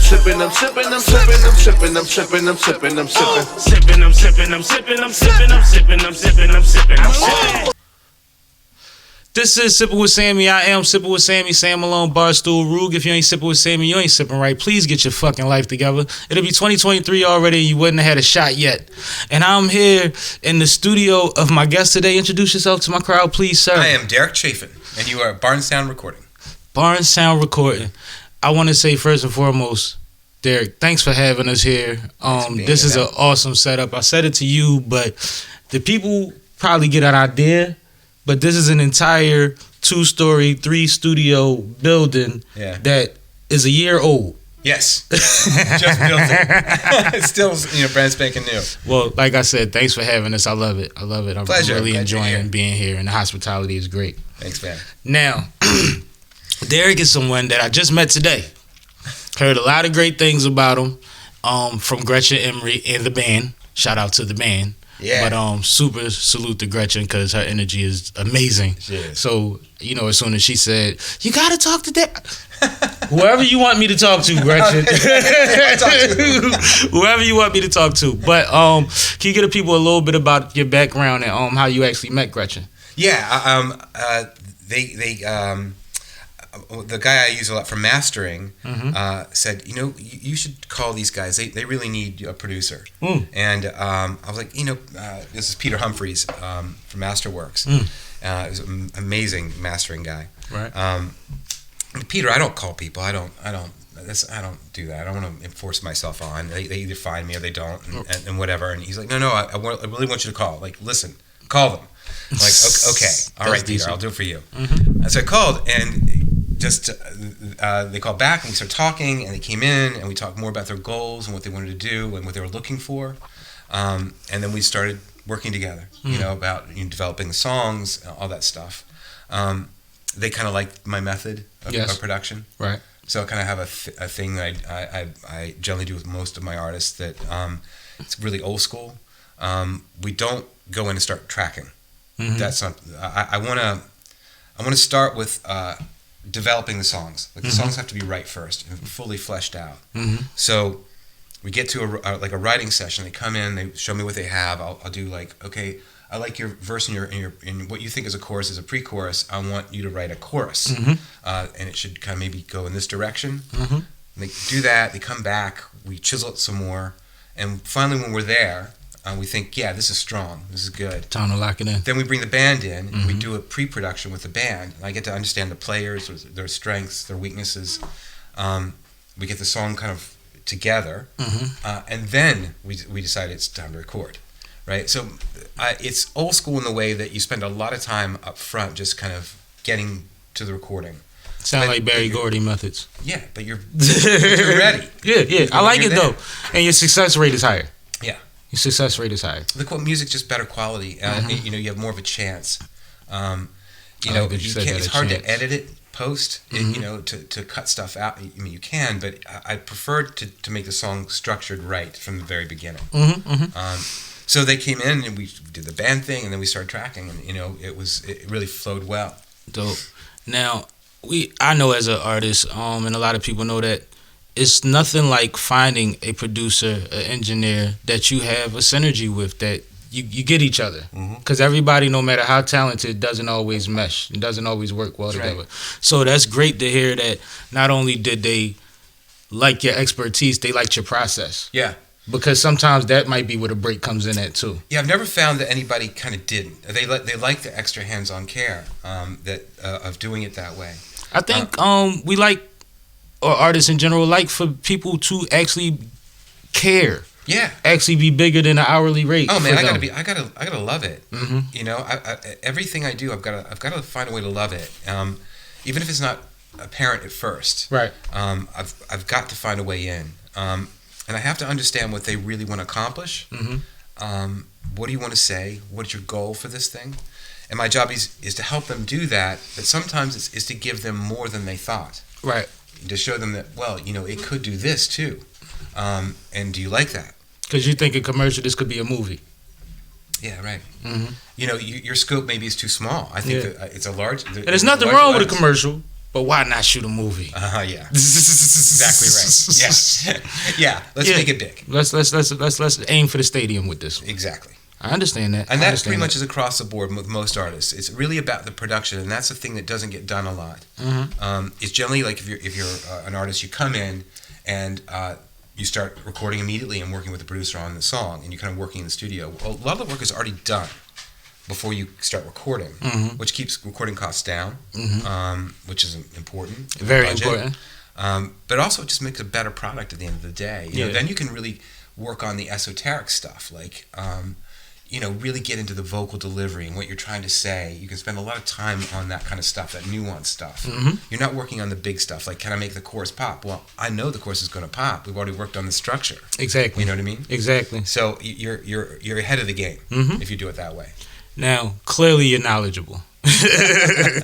sippin', I'm sippin', I'm sippin', I'm sippin', I'm sippin', I'm sippin', I'm sippin'. Sippin', I'm sippin', I'm sippin', I'm sippin', I'm sippin', I'm sippin', I'm sippin', I'm sippin'. This is Sippin' with Sammie. I am Sippin' with Sammie, Sam Malone, Barstool, Rug. If you ain't sippin' with Sammie, you ain't sippin' right. Please get your fucking life together. It'll be 2023 already and you wouldn't have had a shot yet. And I'm here in the studio of my guest today. Introduce yourself to my crowd, please, sir. I am Derek Chafin, and you are at Barn Sound Recording. Barn Sound Recording. I want to say first and foremost, Derek, thanks for having us here. This is an awesome setup. I said it to you, but the people probably get an idea. But this is an entire 2-story, 3-studio building that is a year old. Yes, just built it. It's still, brand spanking new. Well, like I said, thanks for having us. I love it. I'm Pleasure. really enjoying being here, and the hospitality is great. Thanks, man. Now, Derek is someone that I just met today. Heard a lot of great things about him from GRETCHEN, EMERY, and the band. Shout out to the band. Yeah. But super salute to GRETCHEN because her energy is amazing. Yes. So, as soon as she said, you got to talk to Derek. Whoever you want me to talk to, GRETCHEN. Whoever you want me to talk to. But can you give the people a little bit about your background and how you actually met GRETCHEN? Yeah. The guy I use a lot for mastering said, you should call these guys. They really need a producer. And I was like, this is Peter Humphreys from Masterworks. He was an amazing mastering guy. Right. Peter, I don't call people. I don't do that. I don't want to enforce myself on. They either find me or they don't, and whatever. And he's like, no, I really want you to call. Like, listen, call them. I'm like, okay, all right, Peter, I'll do it for you. And so I called, and they called back, and we started talking, and they came in, and we talked more about their goals and what they wanted to do and what they were looking for. And then we started working together, about developing the songs, all that stuff. They kind of liked my method of production. Right. So I kind of have a thing that I generally do with most of my artists that it's really old school. We don't go in and start tracking. That's not. I want to start with developing the songs. Like the songs have to be right first and fully fleshed out. So we get to a writing session. They come in. They show me what they have. I'll do like, okay, I like your verse and in what you think is a chorus is a pre-chorus. I want you to write a chorus, and it should kind of maybe go in this direction. And they do that. They come back. We chisel it some more, and finally, when we're there, we think, yeah, this is strong. This is good. Time to lock it in. Then we bring the band in, and we do a pre-production with the band. And I get to understand the players, their strengths, their weaknesses. We get the song kind of together, and then we decide it's time to record. Right, so it's old school in the way that you spend a lot of time up front just kind of getting to the recording. Sound like Barry Gordy methods. Yeah, but you're ready. Yeah. I like it though, and your success rate is higher. Yeah, your success rate is higher. The music's just better quality. You have more of a chance. It's hard to edit it post. To cut stuff out. I mean, you can, but I prefer to make the song structured right from the very beginning. So they came in and we did the band thing, and then we started tracking, and it really flowed well. Dope. Now I know as an artist, and a lot of people know that it's nothing like finding a producer, an engineer that you have a synergy with, that you get each other, because everybody, no matter how talented, doesn't always mesh. It doesn't always work well together. Right. So that's great to hear that not only did they like your expertise, they liked your process. Yeah. Because sometimes that might be where the break comes in at too. Yeah, I've never found that anybody kind of didn't. They like the extra hands-on care of doing it that way. I think we like, or artists in general, like for people to actually care. Yeah, actually be bigger than an hourly rate. Oh man, I gotta love it. Everything I do, I've got to find a way to love it. Even if it's not apparent at first. Right. I've got to find a way in. And I have to understand what they really want to accomplish. What do you want to say? What's your goal for this thing? And my job is to help them do that, but sometimes it's to give them more than they thought. Right. To show them that, it could do this too. And do you like that? Because you think a commercial, this could be a movie. Yeah, right. Your scope maybe is too small. I think that it's a large... And there's nothing wrong with a commercial. But why not shoot a movie? Yeah. Exactly right. Yeah. Let's make it big. Let's aim for the stadium with this one. Exactly. I understand that. And that pretty much is across the board with most artists. It's really about the production, and that's the thing that doesn't get done a lot. It's generally like if you're an artist, you come in and you start recording immediately and working with the producer on the song, and you're kind of working in the studio. A lot of the work is already done before you start recording, which keeps recording costs down, which is important. Very important. But also it just makes a better product at the end of the day. You know, then you can really work on the esoteric stuff, like really get into the vocal delivery and what you're trying to say. You can spend a lot of time on that kind of stuff, that nuanced stuff. You're not working on the big stuff, like, can I make the chorus pop? Well, I know the chorus is going to pop. We've already worked on the structure. Exactly. You know what I mean? Exactly. So you're ahead of the game if you do it that way. Now, clearly you're knowledgeable.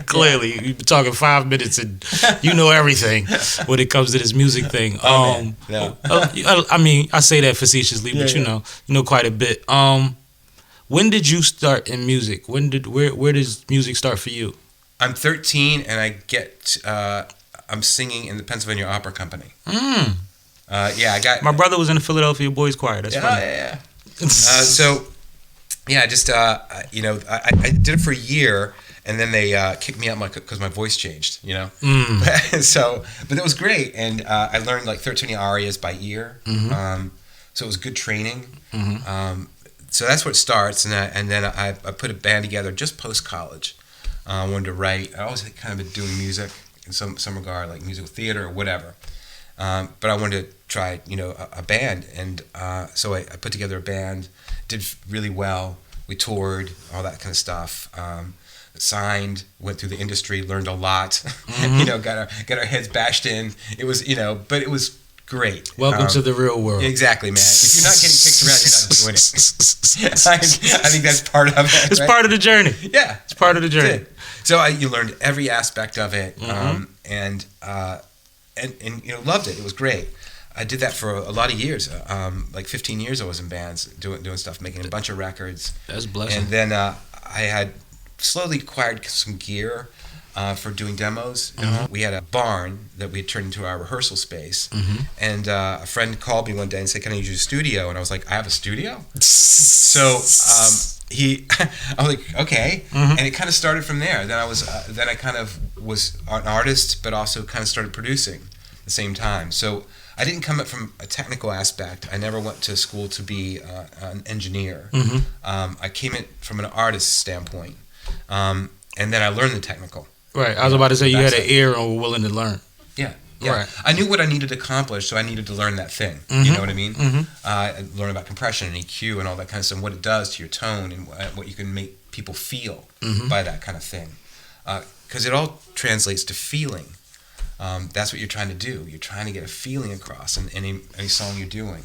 Clearly. You've been talking 5 minutes and you know everything when it comes to this music thing. No. I mean, I say that facetiously, but you know quite a bit. When did you start in music? Where does music start for you? I'm 13 and I'm singing in the Pennsylvania Opera Company. I got my brother was in the Philadelphia Boys Choir. That's funny. I did it for a year, and then they kicked me out because my voice changed. But it was great, and I learned like 13 arias by ear. So it was good training. So that's where it starts, and then I put a band together just post college. I wanted to write. I always kind of been doing music in some regard, like musical theater or whatever. But I wanted to try, a band, and so I put together a band. Did really well. We toured, all that kind of stuff. Signed, went through the industry, learned a lot. Got our heads bashed in. It was, but it was great. Welcome to the real world. Exactly, man. If you're not getting kicked around, you're not doing it. I think that's part of it. It's part of the journey. Yeah, it's part of the journey. So you learned every aspect of it, and loved it. It was great. I did that for a lot of years. Like 15 years I was in bands doing stuff, making a bunch of records. That's a blessing. And then I had slowly acquired some gear for doing demos. We had a barn that we had turned into our rehearsal space. And a friend called me one day and said, "Can I use your studio?" And I was like, "I have a studio?" So I was like, "Okay." And it kind of started from there. Then I kind of was an artist, but also kind of started producing at the same time. So I didn't come up from a technical aspect. I never went to school to be an engineer. I came in from an artist standpoint, and then I learned the technical. Right. I was about to say you had an ear and were willing to learn. Yeah. Right. I knew what I needed to accomplish, so I needed to learn that thing. You know what I mean? I learned about compression and EQ and all that kind of stuff, and what it does to your tone and what you can make people feel by that kind of thing. Because it all translates to feeling. That's what you're trying to do. You're trying to get a feeling across in any song you're doing.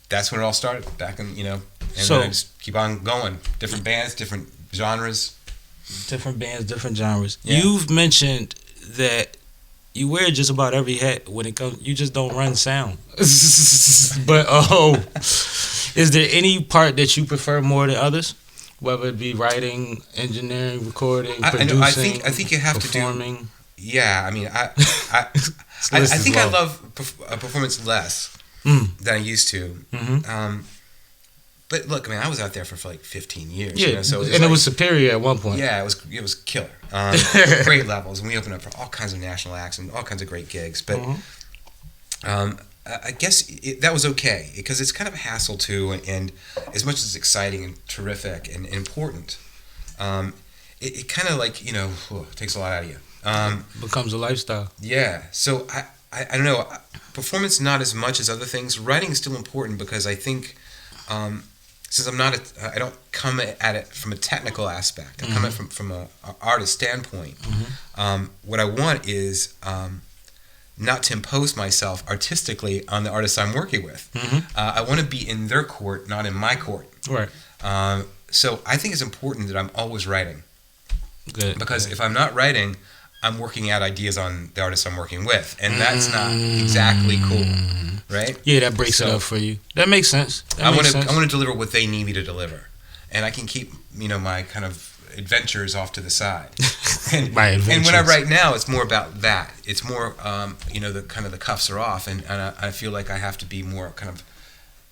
That's when it all started back in, and then I just keep on going. Different bands, different genres. Different bands, different genres. Yeah. You've mentioned that you wear just about every hat when it comes. You just don't run sound. But is there any part that you prefer more than others? Whether it be writing, engineering, recording, producing, I think you have performing. to do. Yeah, I mean, I think I love performance less than I used to. But look, I mean, I was out there for like 15 years. Yeah, it was superior at one point. Yeah, it was killer. Great levels, and we opened up for all kinds of national acts and all kinds of great gigs. But I guess that was okay because it's kind of a hassle too, and as much as it's exciting and terrific and important, it kind of like takes a lot out of you. Becomes a lifestyle. Yeah. So I don't know. Performance not as much as other things. Writing is still important because I think since I don't come at it from a technical aspect. I come at it from a artist standpoint. What I want is not to impose myself artistically on the artists I'm working with. I want to be in their court, not in my court. Right. So I think it's important that I'm always writing. Good. Because if I'm not writing, I'm working out ideas on the artists I'm working with, and that's not exactly cool, right? Yeah, that breaks it up for you. That makes sense. I want to deliver what they need me to deliver, and I can keep my kind of adventures off to the side. My And adventures. when I write now, it's more about that. It's more, the kind of the cuffs are off, and I feel like I have to be more kind of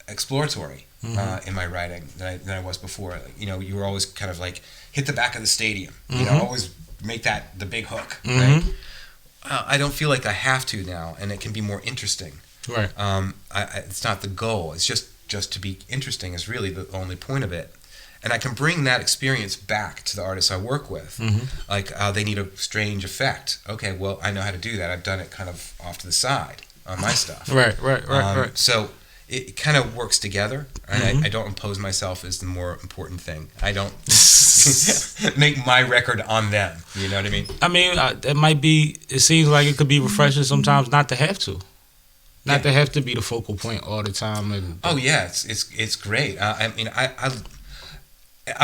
exploratory in my writing than I was before. You were always kind of like hit the back of the stadium. Always make that the big hook. Right? I don't feel like I have to now, and it can be more interesting. Right. It's not the goal. It's just to be interesting is really the only point of it. And I can bring that experience back to the artists I work with. Like they need a strange effect. Okay, well, I know how to do that. I've done it kind of off to the side on my stuff. Right. So it kind of works together. And I don't impose myself as the more important thing. I don't make my record on them. You know what I mean? I mean, it seems like it could be refreshing sometimes not to have to. Not to have to be the focal point all the time. Oh yeah, it's great. I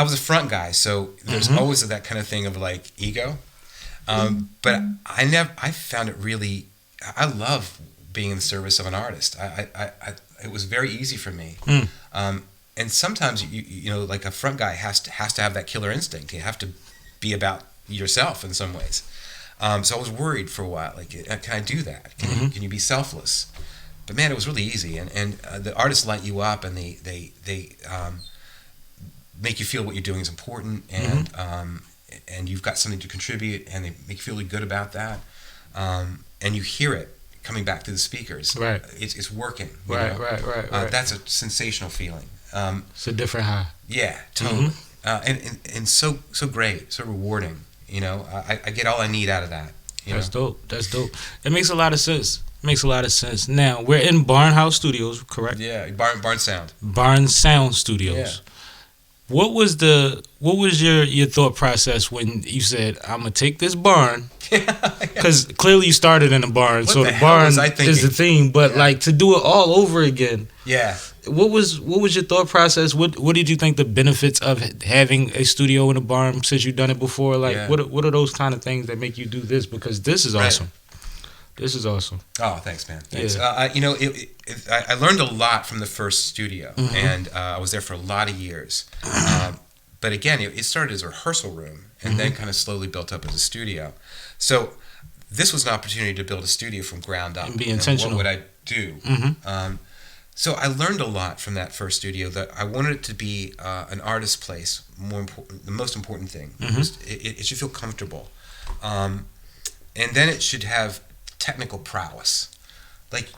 was a front guy, so there's always that kind of thing of like ego. But I found it really. I love being in the service of an artist. It was very easy for me. And sometimes you know, like a front guy has to have that killer instinct. You have to be about yourself in some ways. So I was worried for a while. Like, can I do that? Can you be selfless? But man, it was really easy. And the artists light you up, and they make you feel what you're doing is important, and you've got something to contribute, and they make you feel really good about that. And you hear it coming back to the speakers. Right. It's working. Right. That's a sensational feeling. It's a different high. Yeah, totally. And so great, so rewarding. You know, I get all I need out of that. That's dope. It makes a lot of sense. Now, we're in Barnhouse Studios, correct? Yeah, Barn Sound. Barn Sound Studios. Yeah. What was your thought process when you said, I'm gonna take this barn? Because clearly you started in a barn, so the barn is the theme. But like to do it all over again. Yeah. What was your thought process? What did you think the benefits of having a studio in a barn since you've done it before? Like what are those kind of things that make you do this? Because this is awesome. This is awesome. Oh, thanks, man. Thanks. Yeah. I learned a lot from the first studio, and I was there for a lot of years. But again, it started as a rehearsal room, and then kind of slowly built up as a studio. So this was an opportunity to build a studio from ground up. And be intentional. What would I do? So I learned a lot from that first studio. That I wanted it to be an artist's place. The most important thing. It should feel comfortable, and then it should have technical prowess. Like,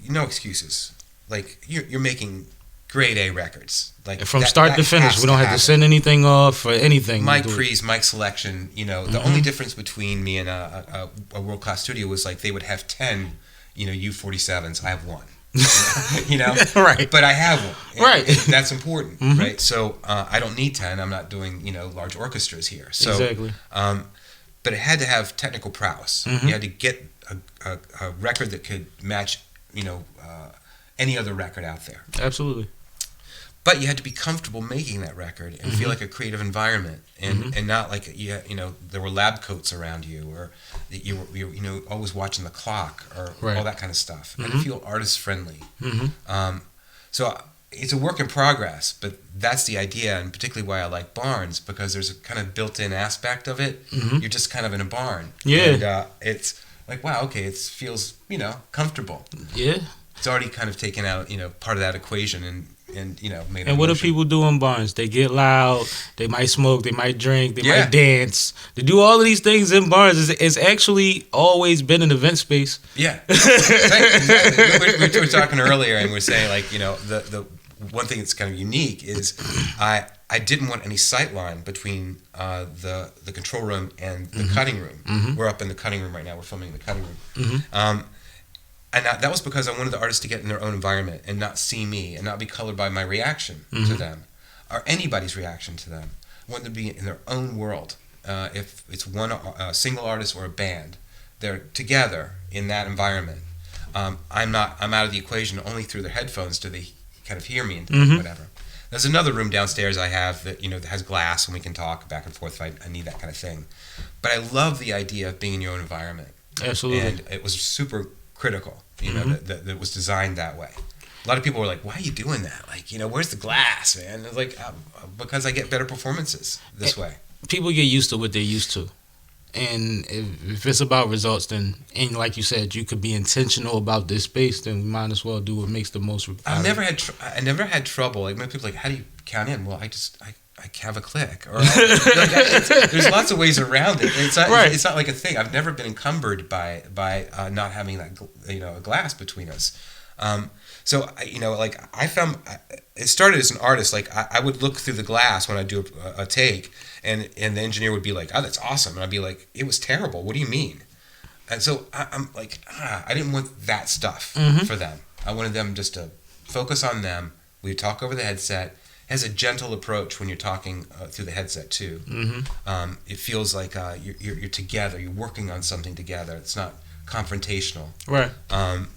no excuses. Like, you're making grade A records. Like, from start to finish, we don't have to send anything off or anything. Mic pre's, mic selection. The only difference between me and a world class studio was like they would have 10, U47s. I have one. Right. But I have one. Right. That's important, right? So I don't need 10. I'm not doing large orchestras here. So, exactly. But it had to have technical prowess. You had to get a record that could match, any other record out there. Absolutely. But you had to be comfortable making that record and feel like a creative environment, and not like there were lab coats around you, or that you were always watching the clock, or all that kind of stuff. And to feel artist friendly. So it's a work in progress, but that's the idea, and particularly why I like barns, because there's a kind of built-in aspect of it. You're just kind of in a barn. Yeah. And it's like, wow, okay, it feels comfortable. Yeah. It's already kind of taken out part of that equation and made. And what do people do in barns? They get loud. They might smoke. They might drink. They might dance. They do all of these things in barns. It's actually always been an event space. Yeah. Exactly. We were talking earlier, and we're saying the one thing that's kind of unique is I didn't want any sight line between the control room and the cutting room. We're up in the cutting room right now. We're filming in the cutting room. And that was because I wanted the artists to get in their own environment and not see me and not be colored by my reaction to them or anybody's reaction to them. I wanted them to be in their own world. If it's one single artist or a band, they're together in that environment. I'm out of the equation. Only through their headphones do they kind of hear me and whatever. There's another room downstairs I have that that has glass and we can talk back and forth if I need that kind of thing. But I love the idea of being in your own environment. Absolutely. And it was super critical, that it was designed that way. A lot of people were like, "Why are you doing that? Like, where's the glass, man?" It's like because I get better performances this way. people get used to what they're used to. And if it's about results, then, and like you said, you could be intentional about this space, then we might as well do what makes the most. I never had trouble. Like, when people are like, how do you count in? Well, I have a click. Or there's lots of ways around it. It's not, right. It's not like a thing. I've never been encumbered by not having that, a glass between us. So, like, I found it started as an artist. Like, I would look through the glass when I do a take, and the engineer would be like, "Oh, that's awesome," and I'd be like, "It was terrible. What do you mean?" And so I'm like, I didn't want that stuff for them. I wanted them just to focus on them. We would talk over the headset. It has a gentle approach when you're talking through the headset too. It feels like you're together. You're working on something together. It's not confrontational. Right.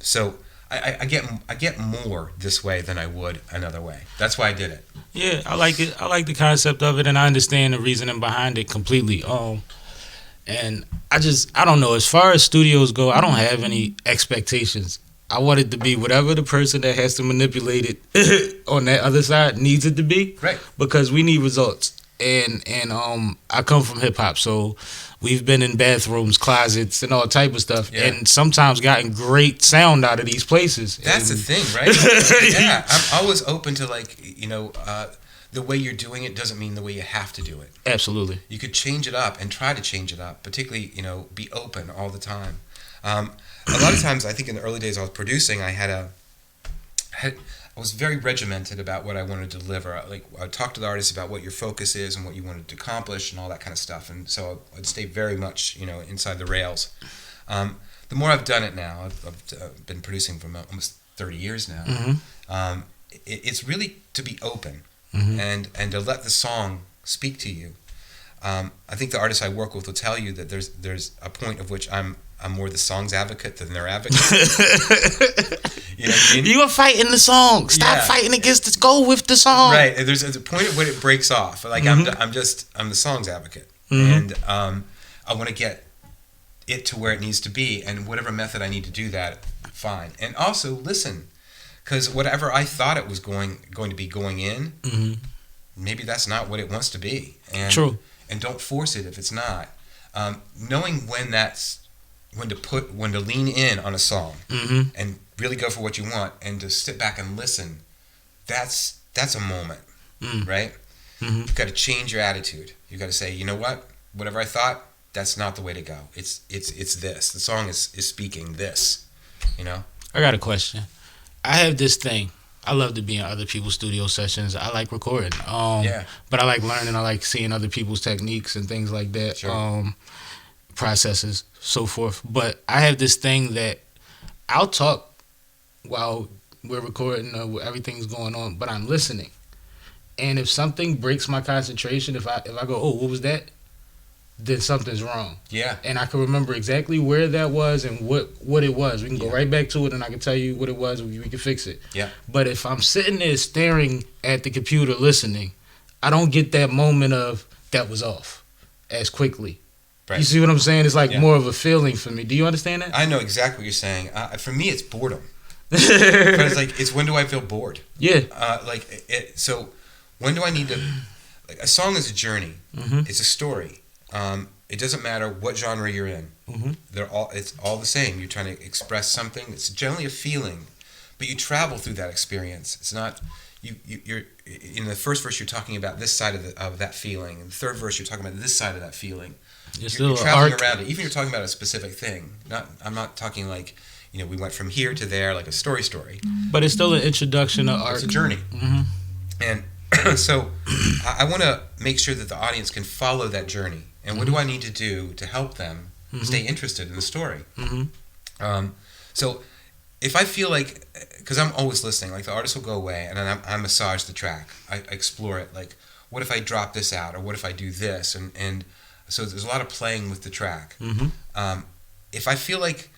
So I get more this way than I would another way. That's why I did it. Yeah, I like it. I like the concept of it, and I understand the reasoning behind it completely. And I don't know. As far as studios go, I don't have any expectations. I want it to be whatever the person that has to manipulate it on that other side needs it to be. Right. Because we need results. And I come from hip hop, so we've been in bathrooms, closets, and all type of stuff, and sometimes gotten great sound out of these places. That's the thing, right? Yeah, I'm always open to, like, the way you're doing it doesn't mean the way you have to do it. Absolutely. You could change it up and try to change it up, particularly, be open all the time. A lot of times, I think in the early days I was producing, I was very regimented about what I wanted to deliver. Like, I would talk to the artist about what your focus is and what you wanted to accomplish and all that kind of stuff. And so I'd stay very much, inside the rails. The more I've done it now, I've been producing for almost 30 years now. It's really to be open and to let the song speak to you. I think the artists I work with will tell you that there's a point of which I'm more the song's advocate than their advocate. You know what I mean? You are fighting the song. Stop fighting against it. Go with the song. Right. There's a point at when it breaks off. Like, I'm the song's advocate, and I want to get it to where it needs to be, and whatever method I need to do that, fine. And also listen, because whatever I thought it was going to be going in, maybe that's not what it wants to be. And, True. And don't force it if it's not. Knowing when to lean in on a song and really go for what you want, and to sit back and listen, that's a moment, right? You've got to change your attitude. You've got to say, you know what? Whatever I thought, that's not the way to go. It's this. The song is speaking this, I got a question. I have this thing. I love to be in other people's studio sessions. I like recording. But I like learning. I like seeing other people's techniques and things like that. Sure. Processes, so forth. But I have this thing that I'll talk while we're recording or everything's going on, but I'm listening. And if something breaks my concentration, if I go, oh, what was that? Then something's wrong. Yeah. And I can remember exactly where that was and what it was. We can go right back to it, and I can tell you what it was, and we can fix it. Yeah. But if I'm sitting there staring at the computer listening, I don't get that moment of that was off as quickly. Right. You see what I'm saying? It's like more of a feeling for me. Do you understand that? I know exactly what you're saying. For me, it's boredom. But it's when do I feel bored? Yeah. So when do I need to? Like, a song is a journey. It's a story. It doesn't matter what genre you're in. It's all the same. You're trying to express something. It's generally a feeling, but you travel through that experience. It's not you're in the first verse. You're talking about this side of that feeling. In the third verse, you're talking about this side of that feeling. You're traveling around it. Even you're talking about a specific thing. I'm not talking like, we went from here to there, like a story. But it's still an introduction to art. It's a journey. And so I want to make sure that the audience can follow that journey. And what do I need to do to help them stay interested in the story? So if I feel like, because I'm always listening, like the artist will go away and then I massage the track. I explore it. Like, what if I drop this out? Or what if I do this? And so there's a lot of playing with the track. If I feel like,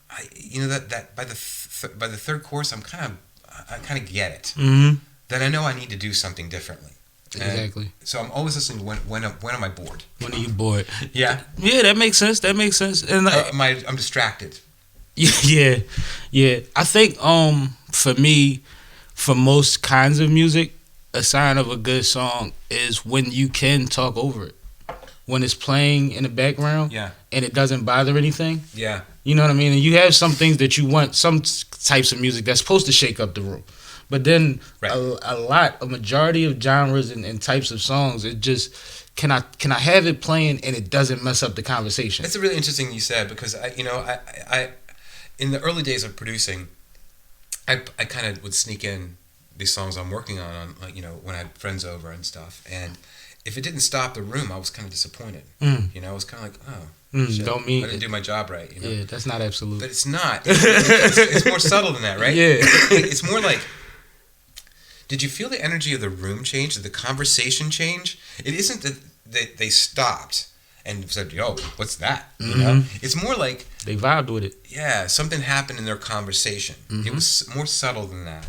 that by the third course, I kind of get it. Then I know I need to do something differently. Exactly. And so I'm always listening. When am I bored? When are you bored? Yeah. Yeah, that makes sense. And I'm distracted. Yeah. I think for me, for most kinds of music, a sign of a good song is when you can talk over it. when it's playing in the background, Yeah. and it doesn't bother anything. Yeah. You know what I mean? And you have some things that you want, some types of music that's supposed to shake up the room. But then Right. a majority of genres and types of songs, it just, can I have it playing and it doesn't mess up the conversation? It's a really interesting you said, because I in the early days of producing, I kind of would sneak in these songs I'm working on when I had friends over and stuff, and if it didn't stop the room, I was kind of disappointed. I was kind of like, oh, shit, don't mean I didn't do my job right. Yeah, that's not absolute. But it's not. It's more subtle than that, right? Yeah. It's more like, did you feel the energy of the room change? Did the conversation change? It isn't that they stopped and said, yo, what's that? It's more like they vibed with it. Yeah, something happened in their conversation. It was more subtle than that.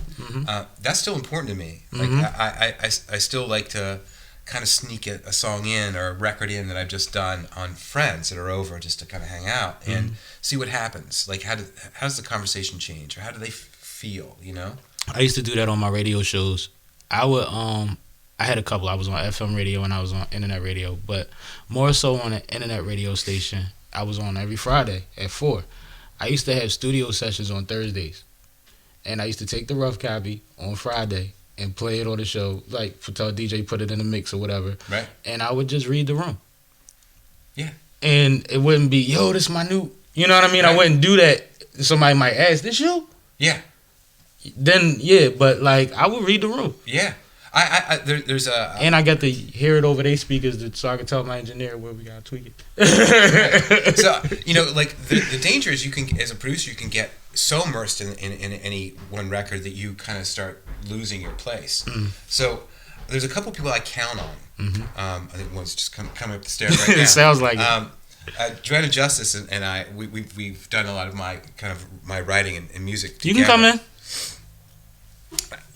That's still important to me. Like I still like to kind of sneak a song in or a record in that I've just done on friends that are over just to kind of hang out and see what happens. Like how does the conversation change, or how do they feel? I used to do that on my radio shows. I would I had a couple. I was on FM radio and I was on internet radio, but more so on an internet radio station. I was on every Friday at 4. I used to have studio sessions on Thursdays, and I used to take the rough copy on Friday and play it on the show, like tell DJ put it in a mix or whatever. Right. And I would just read the room. Yeah. And it wouldn't be, yo, this my new, you know what I mean? Right. I wouldn't do that. Somebody might ask, this you? Yeah. Then yeah, but like I would read the room. Yeah. There's a And I got to hear it over their speakers so I could tell my engineer where we gotta tweak it. So like the danger is, you can, as a producer, you can get so immersed in any one record that you kind of start losing your place. So there's a couple people I count on. I think one's just coming up the stairs right now. It sounds like it. Joanna Justice and I, we've done a lot of my writing and music together. You can come in.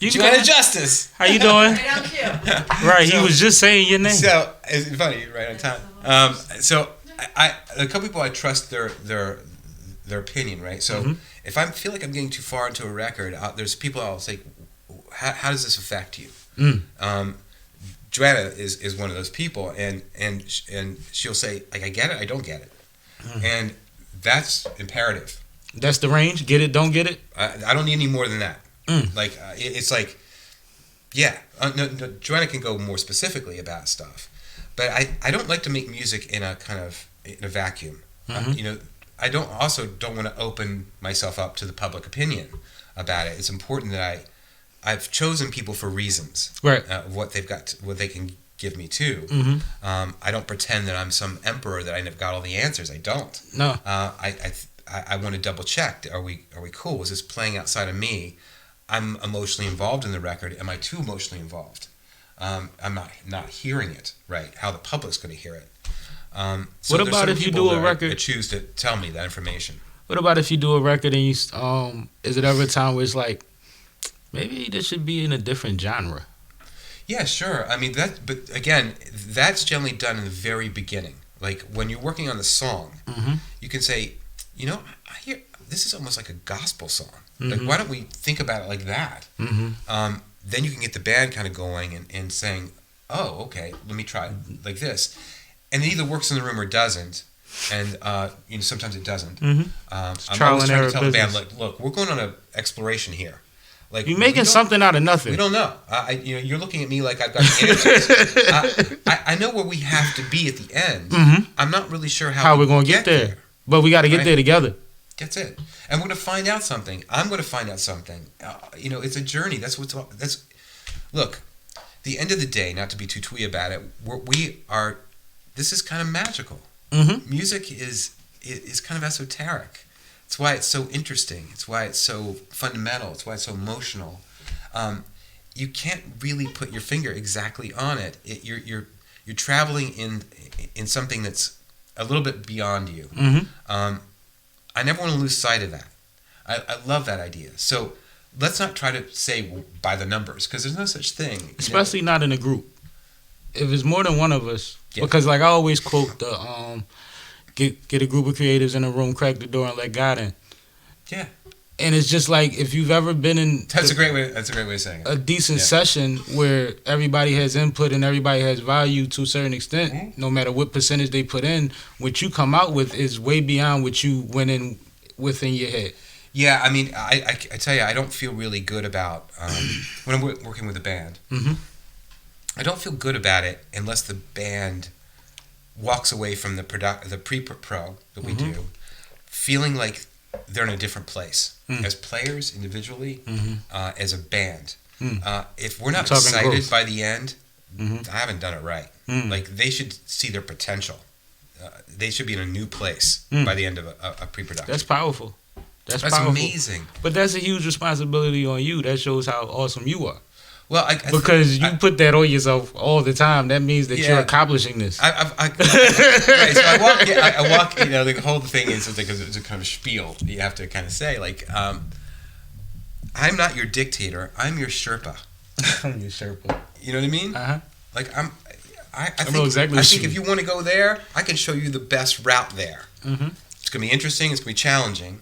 Joanna Justice. How you doing? Right on cue. Right, he was just saying your name. So it's funny, you're right on time. So I a couple people I trust their opinion, right? So if I feel like I'm getting too far into a record, there's people I'll say, how does this affect you? Joanna is one of those people, and she'll say, like, I get it, I don't get it, and that's imperative. That's the range. Get it, don't get it. I don't need any more than that. Like it's like, yeah. No, Joanna can go more specifically about stuff, but I don't like to make music in a vacuum. I don't want to open myself up to the public opinion about it. It's important that I've chosen people for reasons, right? What they've got, what they can give me too. I don't pretend that I'm some emperor that I've got all the answers. I don't. No. I want to double check. Are we cool? Is this playing outside of me? I'm emotionally involved in the record. Am I too emotionally involved? I'm not hearing it right. How the public's going to hear it. So what about if you do a record? That choose to tell me that information. What about if you do a record and you is it ever a time where it's like, maybe this should be in a different genre? Yeah, sure. I mean but again, that's generally done in the very beginning. Like when you're working on the song, you can say, I hear this is almost like a gospel song. Like, why don't we think about it like that? Then you can get the band kind of going and saying, oh, okay, let me try it like this. And it either works in the room or doesn't. And sometimes it doesn't. I'm always trying to tell the band, look, we're going on an exploration here. Like, you're making something out of nothing. We don't know. You're looking at me like I've got the answers. I know where we have to be at the end. I'm not really sure how we're going to get there. But we got to get there together. That's it. And we're going to find out something. I'm going to find out something. It's a journey. Look, the end of the day, not to be too twee about it, this is kind of magical. Music is kind of esoteric. It's why it's so interesting. It's why it's so fundamental. It's why it's so emotional. You can't really put your finger exactly on it. You're traveling in something that's a little bit beyond you. I never want to lose sight of that. I love that idea. So let's not try to say by the numbers, because there's no such thing. Especially not in a group. If it's more than one of us, because like I always quote the get a group of creatives in a room, crack the door, and let God in. Yeah. And it's just like if you've ever been in That's a great way of saying it. a decent session where everybody has input and everybody has value to a certain extent, no matter what percentage they put in, what you come out with is way beyond what you went in within your head. Yeah, I mean, I tell you, I don't feel really good about when I'm working with a band. Mm-hmm. I don't feel good about it unless the band walks away from the pre-pro that we do, feeling like they're in a different place as players individually, as a band. If we're not excited growth by the end, I haven't done it right. Like they should see their potential. They should be in a new place by the end of a pre-production. That's powerful. That's That's powerful. amazing. But that's a huge responsibility on you. That shows how awesome you are. Well, because you put that on yourself all the time. That means that you're accomplishing this. Right, so I walk. You know, the whole thing is because it's a kind of spiel that you have to kind of say, like, I'm not your dictator. I'm your Sherpa. I'm your Sherpa. You know what I mean? Like I know exactly. I think if you want to go there, I can show you the best route there. It's gonna be interesting. It's gonna be challenging,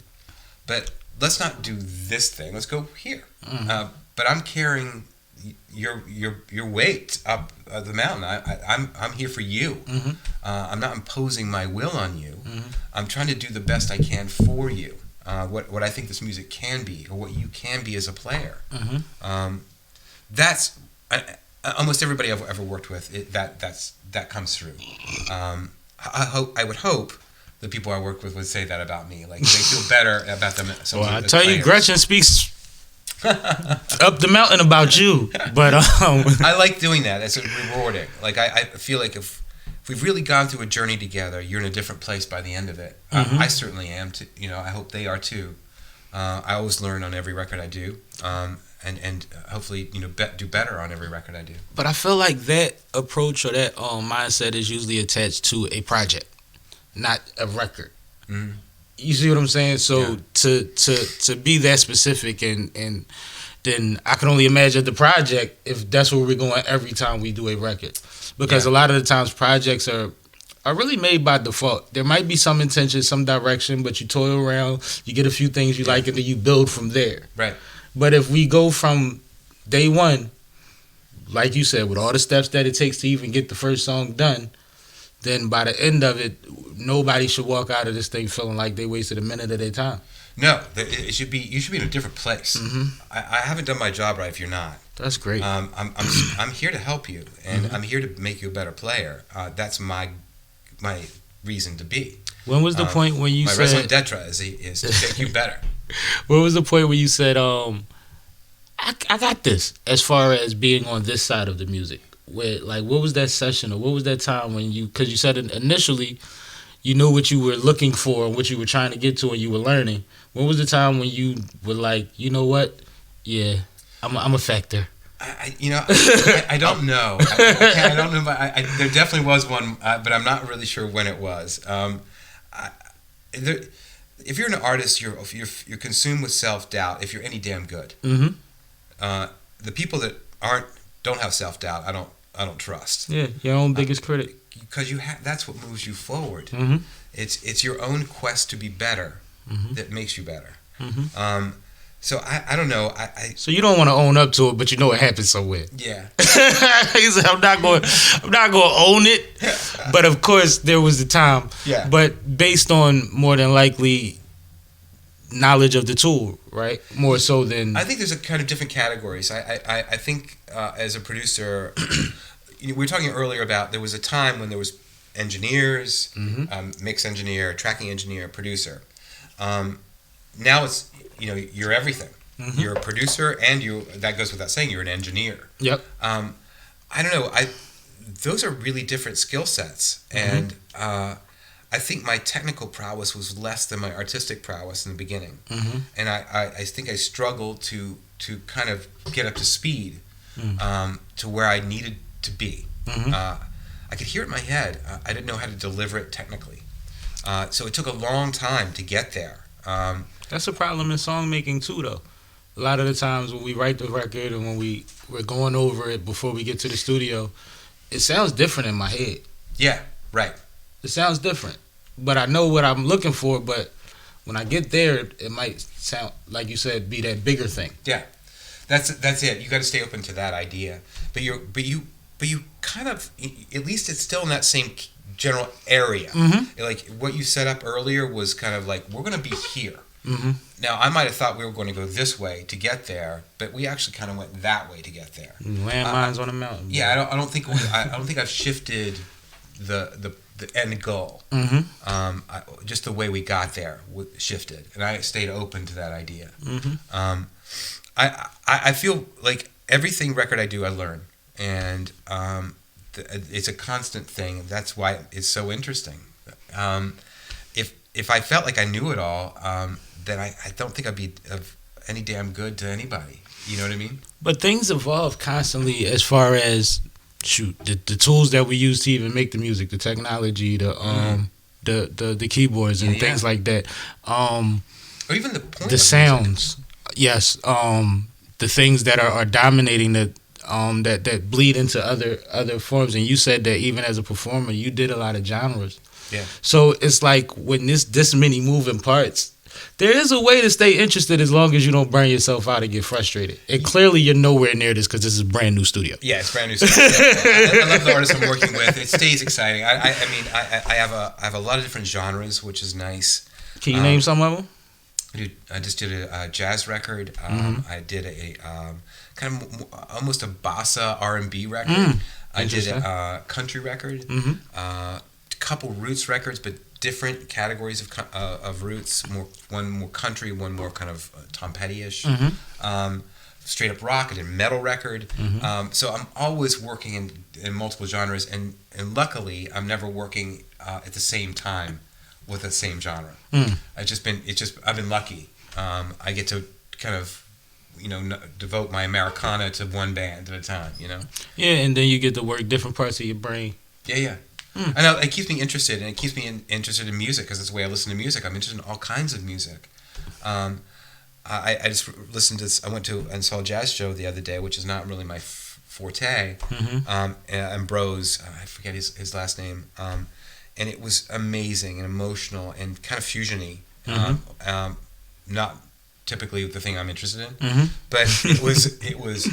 but let's not do this thing. Let's go here. But I'm carrying your weight up the mountain. I'm here for you. I'm not imposing my will on you. I'm trying to do the best I can for you. What I think this music can be, or what you can be as a player. That's almost everybody I've ever worked with. That comes through. I would hope the people I work with would say that about me. Like they feel better about them. Well, I tell you, Gretchen speaks up the mountain about you, but I like doing that. It's rewarding. Like I feel like if we've really gone through a journey together, you're in a different place by the end of it. I certainly am too. You know, I hope they are too. I always learn on every record I do, and hopefully do better on every record I do. But I feel like that approach or that mindset is usually attached to a project, not a record. You see what I'm saying? So to be that specific and then I can only imagine the project if that's where we're going every time we do a record. Because a lot of the times projects are really made by default. There might be some intention, some direction, but you toil around, you get a few things you like, and then you build from there. Right. But if we go from day one, like you said, with all the steps that it takes to even get the first song done, then by the end of it, nobody should walk out of this thing feeling like they wasted a minute of their time. No, it should be. You should be in a different place. I haven't done my job right if you're not. That's great. I'm here to help you, and I'm here to make you a better player. That's my reason to be. When was the point when you my said... My raison d'etre is to make you better. When was the point where you said, I got this, as far as being on this side of the music? Where, like, what was that session or what was that time when you... Because you said initially you knew what you were looking for and what you were trying to get to and you were learning. When was the time when you were like, you know what? Yeah, I'm a factor. I don't know. I don't know. But there definitely was one, but I'm not really sure when it was. If you're an artist, you're consumed with self-doubt. If you're any damn good, the people that don't have self-doubt, I don't trust. Yeah, your own biggest critic. Because that's what moves you forward. It's your own quest to be better that makes you better. So I don't know. So you don't want to own up to it, but you know it happened somewhere. Yeah. He said, I'm not going to own it, but of course there was the time. Yeah. But based on more than likely knowledge of the tool, right? More so than... I think there's a kind of different categories. I think as a producer, we were talking earlier about there was a time when there was engineers, mix engineer, tracking engineer, producer. Now it's, you're everything. You're a producer, and that goes without saying, you're an engineer. Yep. I don't know. Those are really different skill sets, and I think my technical prowess was less than my artistic prowess in the beginning, and I think I struggled to kind of get up to speed to where I needed to be. I could hear it in my head. I didn't know how to deliver it technically, so it took a long time to get there. That's a problem in song making too, though. A lot of the times when we write the record and when we're going over it before we get to the studio, it sounds different in my head. Yeah, right. It sounds different, but I know what I'm looking for. But when I get there, it might sound like you said, be that bigger thing. Yeah, that's it. You got to stay open to that idea, but you kind of, at least it's still in that same general area. Like what you set up earlier was kind of like, we're going to be here. Now I might have thought we were going to go this way to get there, but we actually kind of went that way to get there. Landmines on the mountain. Yeah, I don't think I've shifted the end goal. Just the way we got there shifted, and I stayed open to that idea. I feel like everything record I do, I learn, and it's a constant thing. That's why it's so interesting. If I felt like I knew it all, then I don't think I'd be of any damn good to anybody. You know what I mean? But things evolve constantly as far as the tools that we use to even make the music, the technology, the keyboards and things like that. Or even the point the of sounds. Music. Yes. The things that are dominating that bleed into other forms. And you said that even as a performer, you did a lot of genres. Yeah. So it's like when this many moving parts, there is a way to stay interested as long as you don't burn yourself out and get frustrated. And clearly you're nowhere near this because this is a brand new studio. Yeah, it's brand new studio. I love the artists I'm working with. It stays exciting. I mean, I have a lot of different genres, which is nice. Can you name some of them? I just did a jazz record. I did a kind of almost a bossa R&B record. I did a country record. A couple roots records, but different categories of roots. One more country, one more kind of Tom Petty-ish. Straight up rock. I did a metal record. So I'm always working in multiple genres, and luckily I'm never working at the same time with the same genre. I've been lucky. I get to kind of, devote my Americana to one band at a time, Yeah, and then you get to work different parts of your brain. Yeah. I know, it keeps me interested, and it keeps me interested in music, because that's the way I listen to music. I'm interested in all kinds of music. I just listened to, I went to and saw a jazz show the other day, which is not really my forte. Ambrose, I forget his last name, and it was amazing and emotional and kind of fusiony. Not typically the thing I'm interested in, but it was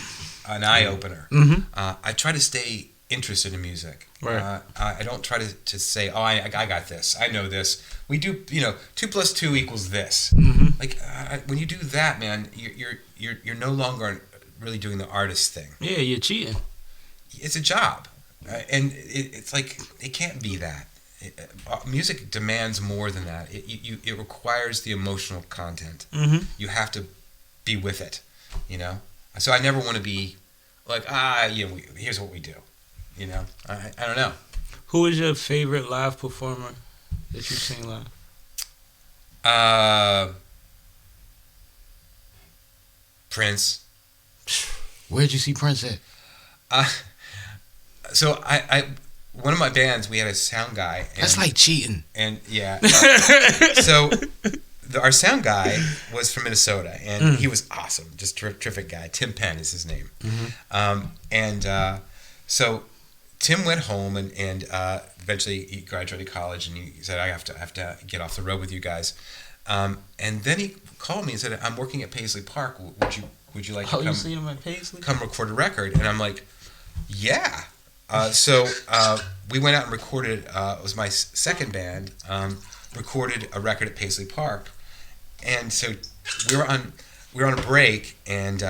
an eye opener. I try to stay interested in music. Right. I don't try to say, oh, I got this, I know this. We do, 2 + 2 = this. Like when you do that, man, you're no longer really doing the artist thing. Yeah, you're cheating. It's a job, and it's like it can't be that. Music demands more than that. It requires the emotional content. You have to be with it, So I never want to be like, here's what we do. I don't know. Who is your favorite live performer that you've seen live? Prince. Where'd you see Prince at? So I one of my bands, we had a sound guy. That's like cheating. And yeah. So our sound guy was from Minnesota, and he was awesome, just terrific guy. Tim Penn is his name. So Tim went home, and eventually he graduated college, and he said, I have to get off the road with you guys. And then he called me and said, I'm working at Paisley Park. Would you like to come? You seen him at Paisley? Come record a record? And I'm like, yeah. So we went out and recorded. It was my second band. Recorded a record at Paisley Park, and so we were on a break, and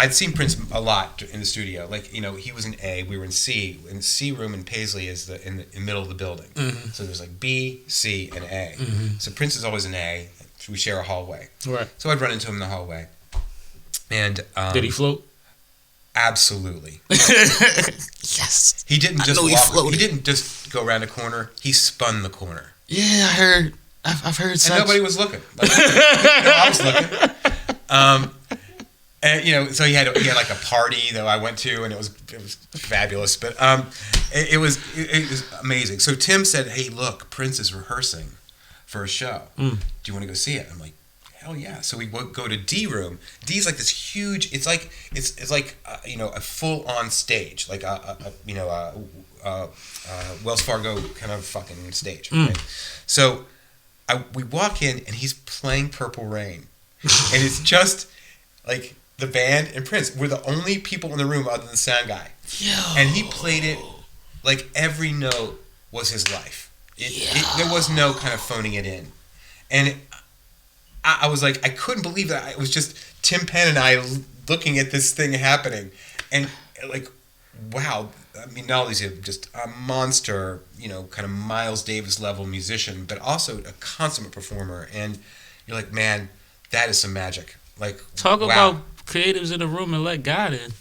I'd seen Prince a lot in the studio. Like he was in A, we were in C. And the C room in Paisley is in the middle of the building. So there's like B, C, and A. So Prince is always in A. We share a hallway. Right. So I'd run into him in the hallway, and did he float? Absolutely. Yes. He didn't just walk. He didn't just go around a corner. He spun the corner. Yeah, I heard. I've heard. And nobody was looking. I was looking. And so he had like a party that I went to, and it was fabulous. But it was amazing. So Tim said, "Hey, look, Prince is rehearsing for a show. Do you want to go see it?" I'm like, hell yeah. So we go to D room. D's like this huge, it's like a full on stage, like a Wells Fargo kind of fucking stage. Right? So we walk in and he's playing Purple Rain, and it's just like the band and Prince. We're the only people in the room other than the sound guy. Yo. And he played it like every note was his life. There was no kind of phoning it in. And I was like, I couldn't believe that. It was just Tim Penn and I looking at this thing happening. And like, wow. I mean, not only is he just a monster, kind of Miles Davis level musician, but also a consummate performer. And you're like, man, that is some magic. Like, talk wow. about creatives in the room and let God in.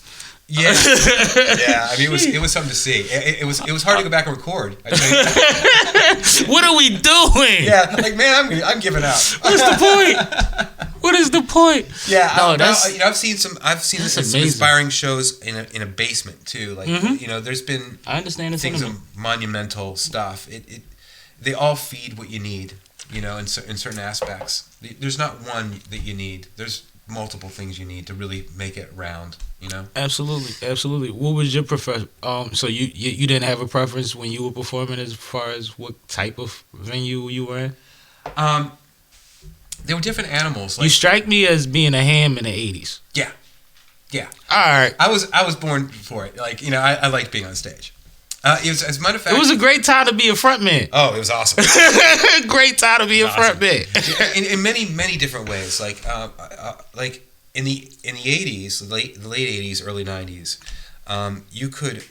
Yeah, yeah. I mean, it was something to see. It was hard to go back and record. I tell you. What are we doing? Yeah, like, man, I'm giving up. What's the point? What is the point? Yeah, no, I've seen some inspiring shows in a basement too. Like, there's been I understand things of monumental stuff. They all feed what you need. In certain aspects. There's not one that you need. There's multiple things you need to really make it round. Absolutely. What was your preference? So you didn't have a preference when you were performing as far as what type of venue you were in? There were different animals. Like, you strike me as being a ham in the 80s. Yeah. All right. I was born for it. Like, I liked being on stage. It was, as a matter of fact, it was a great time to be a front man. Oh, it was awesome. Great time to be a front man. in many different ways. Like in the 80s, the late 80s, early 90s, you could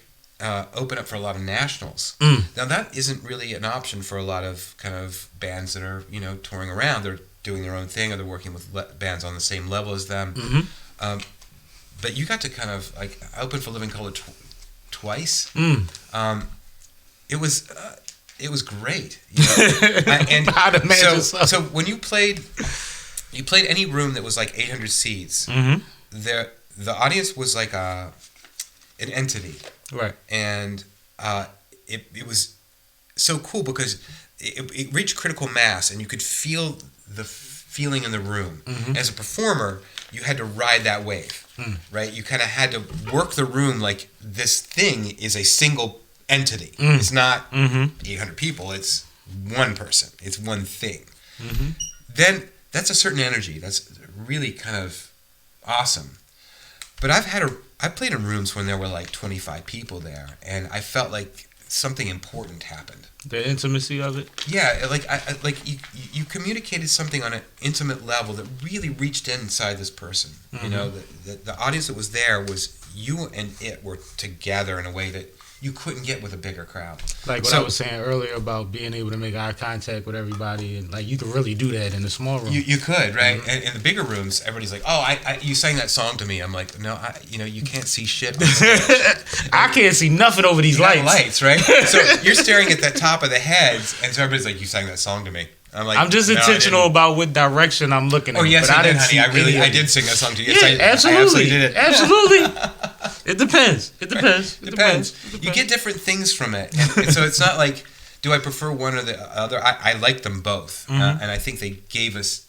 open up for a lot of nationals. Now that isn't really an option for a lot of kind of bands that are touring around. They're doing their own thing, or they're working with bands on the same level as them. But you got to kind of like open for Living Colour twice. It was great. And I'd imagine so when you played any room that was like 800 seats, the audience was like an entity, right? And it was so cool because it reached critical mass, and you could feel the feeling in the room. As a performer, you had to ride that wave. Right, you kind of had to work the room like this thing is a single entity. It's not 800 people. It's one person. It's one thing. Then that's a certain energy. That's really kind of awesome. But I played in rooms when there were like 25 people there, and I felt like something important happened. The intimacy of it. Yeah, like you communicated something on an intimate level that really reached inside this person. The audience that was there was you and it were together in a way that you couldn't get with a bigger crowd. Like what I was saying earlier about being able to make eye contact with everybody, and like you could really do that in a small room. You could, right? And in the bigger rooms, everybody's like, "Oh, you sang that song to me." I'm like, "No, you can't see shit on stage." I can't see nothing over these lights, right? So you're staring at the top of the heads, and so everybody's like, "You sang that song to me." I'm like, I'm just intentional about what direction I'm looking at. Oh yes, but I did, honey. I did sing that song to you. Yeah, yes, I absolutely did it. Absolutely. It depends. It depends. You get different things from it, and so it's not like, do I prefer one or the other? I like them both, and I think they gave us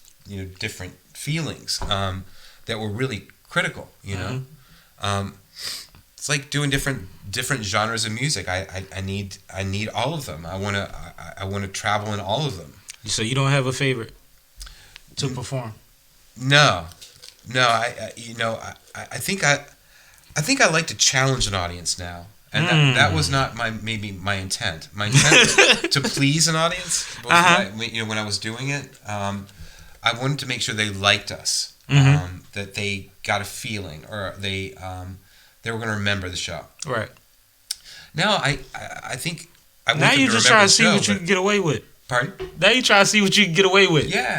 different feelings that were really critical. It's like doing different genres of music. I need all of them. I want to travel in all of them. So you don't have a favorite to perform? No. I think I like to challenge an audience now, and that was not my intent. My intent was to please an audience. When I was doing it, I wanted to make sure they liked us, that they got a feeling, or they were going to remember the show. Right. Now I think I want now them you to just remember trying the to see show, what you can get away with. Pardon? Now you trying to see what you can get away with. Yeah.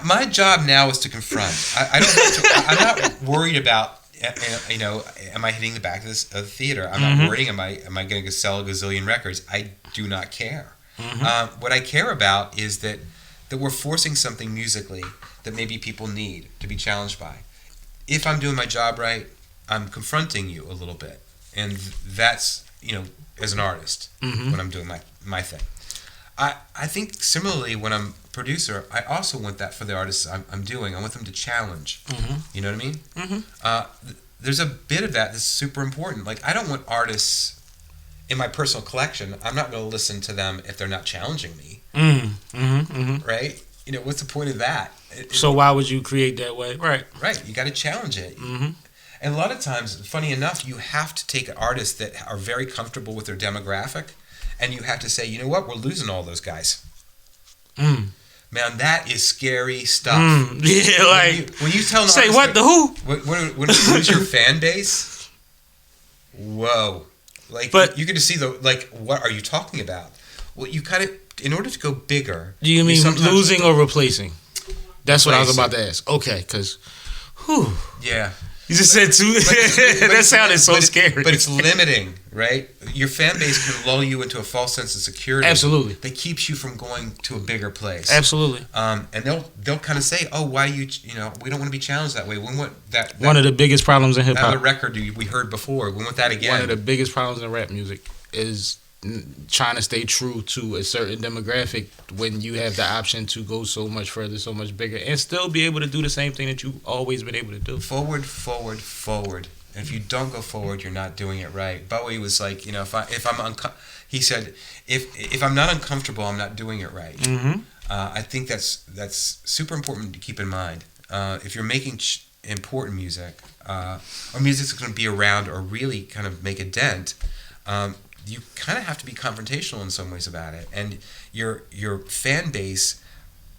my job now is to confront. I'm not worried about am I hitting the back of the theater? I'm not worrying. Am I going to sell a gazillion records? I do not care. What I care about is that we're forcing something musically that maybe people need to be challenged by. If I'm doing my job right, I'm confronting you a little bit, and that's as an artist when I'm doing my thing. I think similarly when I'm a producer, I also want that for the artists I'm doing. I want them to challenge. You know what I mean? There's a bit of that that's super important. Like, I don't want artists in my personal collection. I'm not going to listen to them if they're not challenging me. Right? You know, what's the point of that? So why would you create that way? Right. Right. You got to challenge it. And a lot of times, funny enough, you have to take artists that are very comfortable with their demographic, and you have to say, you know what, we're losing all those guys. Man, that is scary stuff. Yeah, like when you tell an say artist, what like, the who? What is your fan base? Whoa! Like, But you get to see what are you talking about? Well, you kind of, in order to go bigger. Do you mean losing or replacing? That's what I was about to ask. Okay, because, yeah. You just said two. That sounded so scary. But it's limiting, right? Your fan base can lull you into a false sense of security. Absolutely. That keeps you from going to a bigger place. Absolutely. And they'll kind of say, "Oh, why we don't want to be challenged that way. We want that." One of the biggest problems in hip hop. That record we heard before. We want that again. One of the biggest problems in rap music is trying to stay true to a certain demographic when you have the option to go so much further, so much bigger, and still be able to do the same thing that you've always been able to do. Forward, forward, forward. And if you don't go forward, you're not doing it right. Bowie was like, he said, if I'm not uncomfortable, I'm not doing it right. I think that's super important to keep in mind. If you're making important music, or music that's going to be around or really kind of make a dent, you kind of have to be confrontational in some ways about it. And your fan base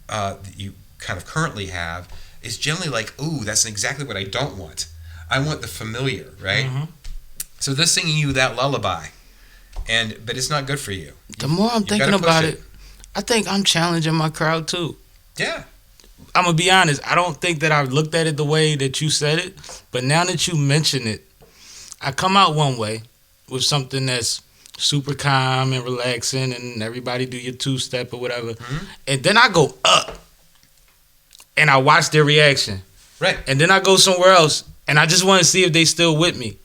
that you kind of currently have is generally like, ooh, that's exactly what I don't want. I want the familiar, right? So they're singing you that lullaby, but it's not good for you. The more I'm thinking about it, I think I'm challenging my crowd too. Yeah. I'm going to be honest. I don't think that I've looked at it the way that you said it, but now that you mention it, I come out one way with something that's super calm and relaxing, and everybody do your two-step or whatever. And then I go up, and I watch their reaction. Right. And then I go somewhere else, and I just want to see if they still with me.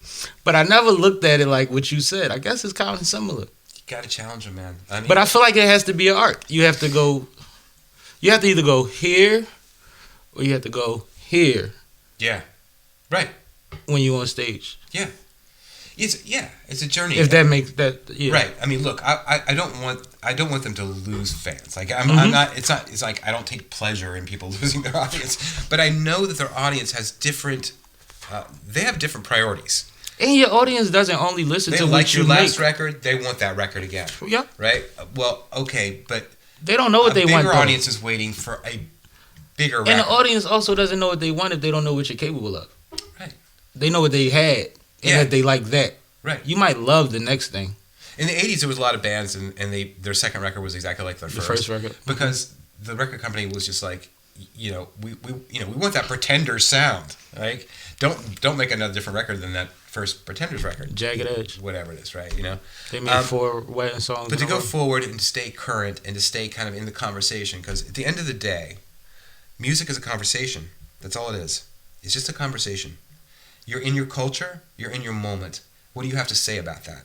But I never looked at it like what you said. I guess it's kind of similar. You got to challenge them, man. But I feel like it has to be an art. You have to either go here, or you have to go here. Yeah. Right. When you're on stage. Yeah. It's a journey. If that makes that, yeah. Right. I mean, look, I don't want them to lose fans. Like I'm not. It's like I don't take pleasure in people losing their audience, but I know that their audience has different. They have different priorities. And your audience doesn't only listen to what you your last make. record. They want that record again. Yeah. Right. Well, okay, but they don't know what they want. A bigger audience is waiting for a bigger record. And the audience also doesn't know what they want if they don't know what you're capable of. Right. They know what they had. And that they like that. Right. You might love the next thing. In the 80s, there was a lot of bands, and their second record was exactly like their first record. Because the record company was just like, we want that Pretenders sound. Like, don't make another different record than that first Pretenders record. Jagged Edge. Whatever it is, right? They made 4 wedding songs. But to go forward and to stay current and to stay kind of in the conversation, because at the end of the day, music is a conversation. That's all it is. It's just a conversation. You're in your culture. You're in your moment. What do you have to say about that?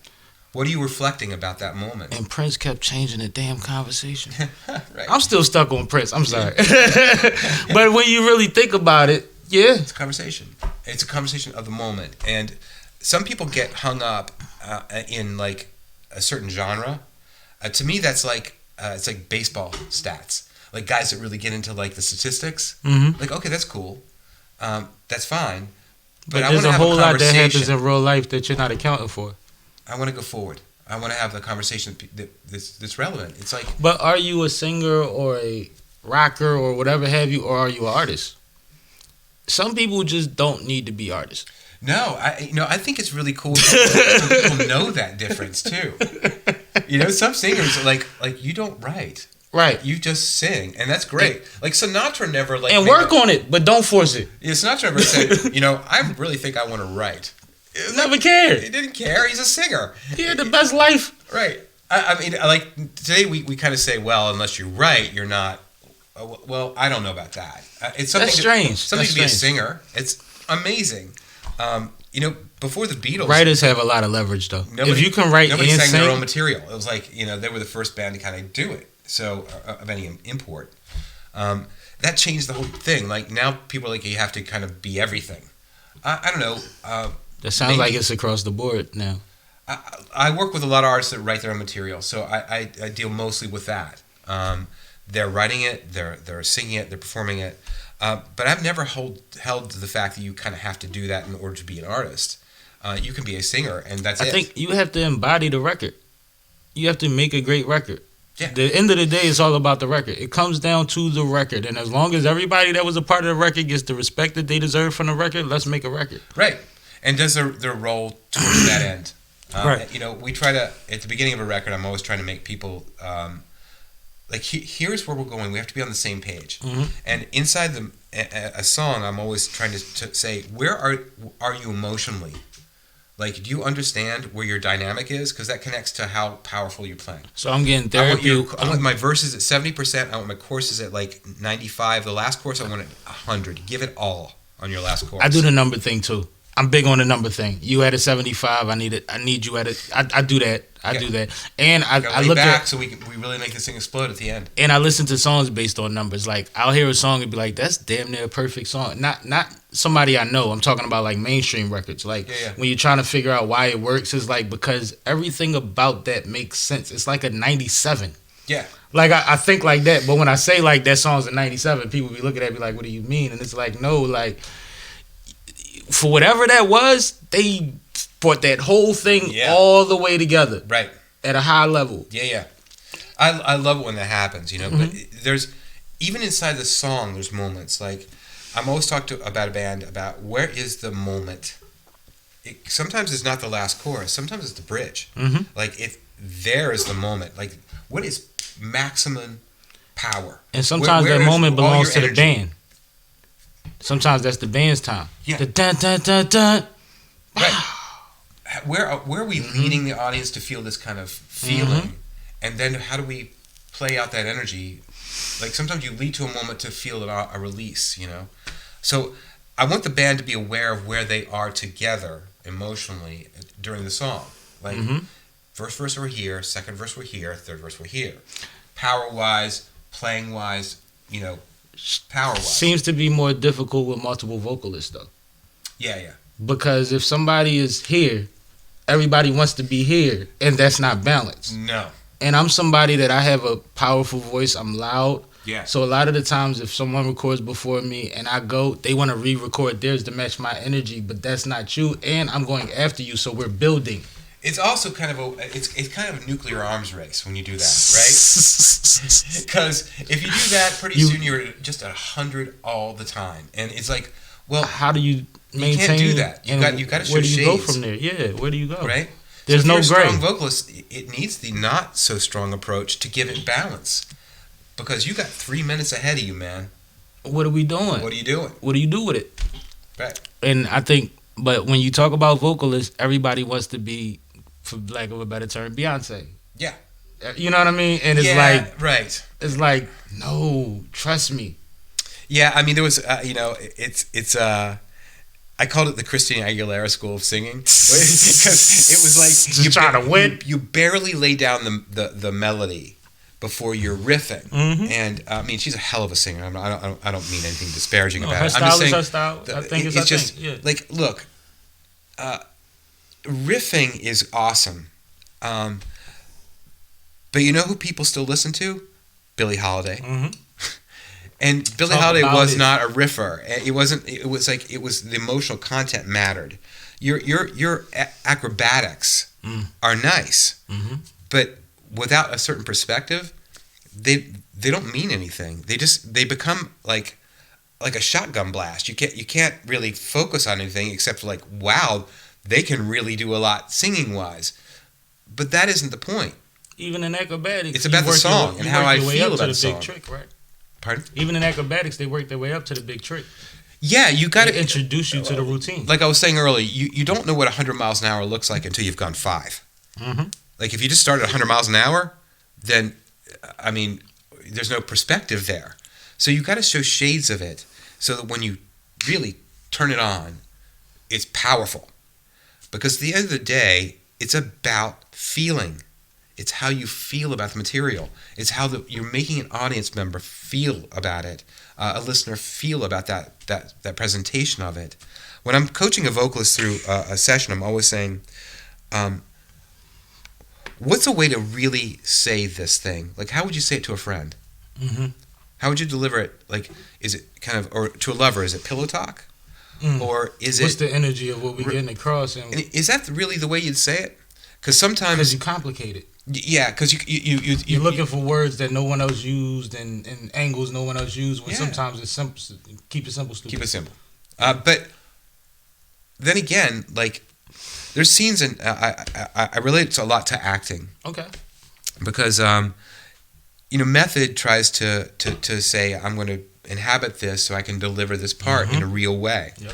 What are you reflecting about that moment? And Prince kept changing the damn conversation. Right. I'm still stuck on Prince. I'm sorry. But when you really think about it, yeah. It's a conversation. It's a conversation of the moment. And some people get hung up in like a certain genre. To me, that's like, it's like baseball stats. Like guys that really get into like the statistics. Like, okay, that's cool. That's fine. But there's a whole lot that happens in real life that you're not accounting for. I want to go forward. I want to have the conversation that's relevant. It's like. But are you a singer or a rocker or whatever have you, or are you an artist? Some people just don't need to be artists. No, I think it's really cool that people know that difference too. Some singers are like you don't write. Right. You just sing, and that's great. Like Sinatra never like. And work on it, but don't force it. Yeah, Sinatra never said, I really think I want to write. Never cared. He didn't care. He's a singer. He had the best life. Right. I mean, like today we kind of say, well, unless you write, you're not. Well, I don't know about that. It's something. That's strange. Something to be a singer. It's amazing. Before the Beatles, writers have a lot of leverage, though. If you can write, nobody and sang sing their own material. It was like they were the first band to kind of do it. So of any import, that changed the whole thing. Like now, people are like you have to kind of be everything. I don't know. That sounds like it's across the board now. I work with a lot of artists that write their own material, so I deal mostly with that. They're writing it, they're singing it, they're performing it. But I've never held to the fact that you kind of have to do that in order to be an artist. You can be a singer, and that's it. I think you have to embody the record. You have to make a great record. Yeah. The end of the day, it's all about the record. It comes down to the record, and as long as everybody that was a part of the record gets the respect that they deserve from the record, let's make a record. Right. And does their role towards that end? Right. You know, we try to, at the beginning of a record, I'm always trying to make people, here's where we're going. We have to be on the same page. Mm-hmm. And inside a song, I'm always trying to say, where are you emotionally? Like, do you understand where your dynamic is? Because that connects to how powerful you're playing. So I'm getting therapy. I want my verses at 70%. I want my choruses at like 95. The last chorus, I want it 100. Give it all on your last chorus. I do the number thing too. I'm big on the number thing. You at a 75. I need you at it. I do that. I do that. And I look back at so we really make this thing explode at the end. And I listen to songs based on numbers. Like I'll hear a song and be like, "That's damn near a perfect song." Not somebody I know. I'm talking about like mainstream records. Like when you're trying to figure out why it works, it's like because everything about that makes sense. It's like a 97. Yeah. Like I think like that, but when I say like that song's a 97, people be looking at me like, "What do you mean?" And it's like, no, like. For whatever that was, they brought that whole thing all the way together. Right. At a high level. Yeah. I love it when that happens, you know. Mm-hmm. But there's, even inside the song, there's moments. Like, I'm always talking about a band about where is the moment. Sometimes it's not the last chorus. Sometimes it's the bridge. Mm-hmm. Like, there is the moment. Like, what is maximum power? And sometimes where that moment belongs to the energy? band. Sometimes that's the band's time. Yeah. The dun dun dun dun. Right. Where are we leading the audience to feel this kind of feeling? And then how do we play out that energy? Like sometimes you lead to a moment to feel a release, you know? So I want the band to be aware of where they are together emotionally during the song. Like first verse we're here, second verse we're here, third verse we're here. Power-wise, playing-wise, you know, power-wise. Seems to be more difficult with multiple vocalists though. Yeah. Because if somebody is here, everybody wants to be here, and that's not balanced. No. And I'm somebody that I have a powerful voice. I'm loud. Yeah. So a lot of the times if someone records before me and I go, they want to re-record theirs to match my energy, but that's not you, and I'm going after you, so we're building. It's also kind of it's kind of a nuclear arms race when you do that, right? Because if you do that, pretty soon you're just at 100 all the time, and it's like, well, how do you maintain? You can't do that. You got to show where do you shades. go from there? Yeah, where do you go? Right. There's so if no you're gray. A strong vocalist, it needs the not so strong approach to give it balance, because you got 3 minutes ahead of you, man. What are we doing? What are you doing? What do you do with it? Right. And I think, but when you talk about vocalists, everybody wants to be, for lack of a better term, Beyonce. Yeah. You know what I mean? And it's right. It's like, no, trust me. Yeah, I mean, there was, it's I called it the Christina Aguilera school of singing, because it was like you trying to win. You barely lay down the melody before you're riffing, and I mean, she's a hell of a singer. I don't mean anything disparaging about her it. style I'm just saying, is her style. I think it's just thing. Yeah. like, look, riffing is awesome, but you know who people still listen to? Billie Holiday. And Billie Holiday was not a riffer. It wasn't. It was like the emotional content mattered. Your acrobatics are nice, but without a certain perspective, they don't mean anything. They become like a shotgun blast. You can't really focus on anything except for like, wow, they can really do a lot singing wise. But that isn't the point. Even in acrobatics, it's about the song and how I feel about the song. Big trick, right? Pardon? Even in acrobatics, they work their way up to the big trick. Yeah, you got to introduce you to the routine. Like I was saying earlier, you don't know what 100 miles an hour looks like until you've gone 5. Like if you just started 100 miles an hour, then I mean, there's no perspective there. So you got to show shades of it, so that when you really turn it on, it's powerful. Because at the end of the day, it's about feeling. It's how you feel about the material. It's how you're making an audience member feel about it, a listener feel about that presentation of it. When I'm coaching a vocalist through a session, I'm always saying, what's a way to really say this thing? Like, how would you say it to a friend? Mm-hmm. How would you deliver it? Like, is it kind of, or to a lover, is it pillow talk? Or is What's it... the energy of what we're getting across? And Is that really the way you'd say it? Because sometimes... Because you complicate it. Yeah, because you're looking for words that no one else used and angles no one else used. When sometimes it's simple. Keep it simple, stupid. Keep it simple. But then again, like, there's scenes, and I relate it a lot to acting. Okay. Because method tries to say, I'm going to inhabit this so I can deliver this part in a real way. Yep.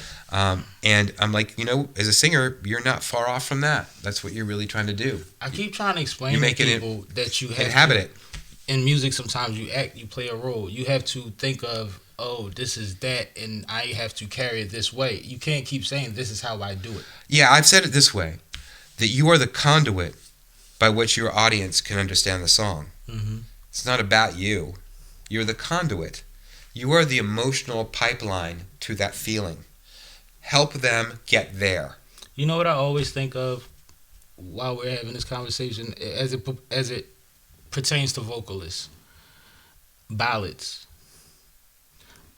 And I'm like, as a singer, you're not far off from that. That's what you're really trying to do. I keep trying to explain to people that you have inhabit it. In music, sometimes you act, you play a role. You have to think of, oh, this is that, and I have to carry it this way. You can't keep saying, this is how I do it. Yeah, I've said it this way, that you are the conduit by which your audience can understand the song. Mm-hmm. It's not about you. You're the conduit. You are the emotional pipeline to that feeling. Help them get there. You know what I always think of while we're having this conversation, as it pertains to vocalists? Ballads.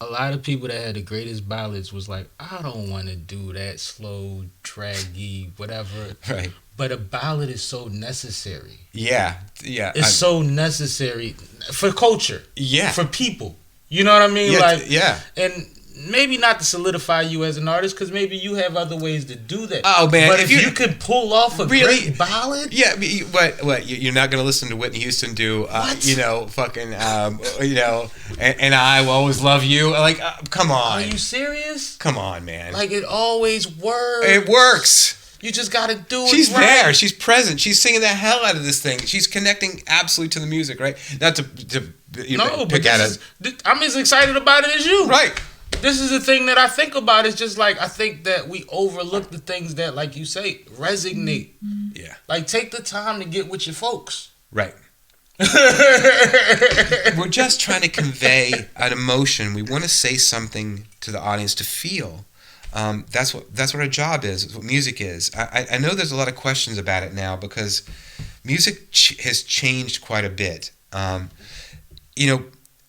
A lot of people that had the greatest ballads was like, I don't want to do that slow, draggy, whatever. Right. But a ballad is so necessary. Yeah. It's so necessary for culture. Yeah. For people. You know what I mean? Yeah. And maybe not to solidify you as an artist, because maybe you have other ways to do that. Oh, man. But if you could pull off a great ballad? Yeah, what? You're not going to listen to Whitney Houston do, fucking, and I will always love you. Like, come on. Are you serious? Come on, man. Like, it always works. It works. You just got to do it. She's there. She's present. She's singing the hell out of this thing. She's connecting absolutely to the music, right? Not to pick at it. I'm as excited about it as you. Right. This is the thing that I think about. It's just like, I think that we overlook the things that, like you say, resonate. Yeah. Like, take the time to get with your folks. Right. We're just trying to convey an emotion. We want to say something to the audience to feel. That's what our job is. It's what music is. I know there's a lot of questions about it now because music has changed quite a bit.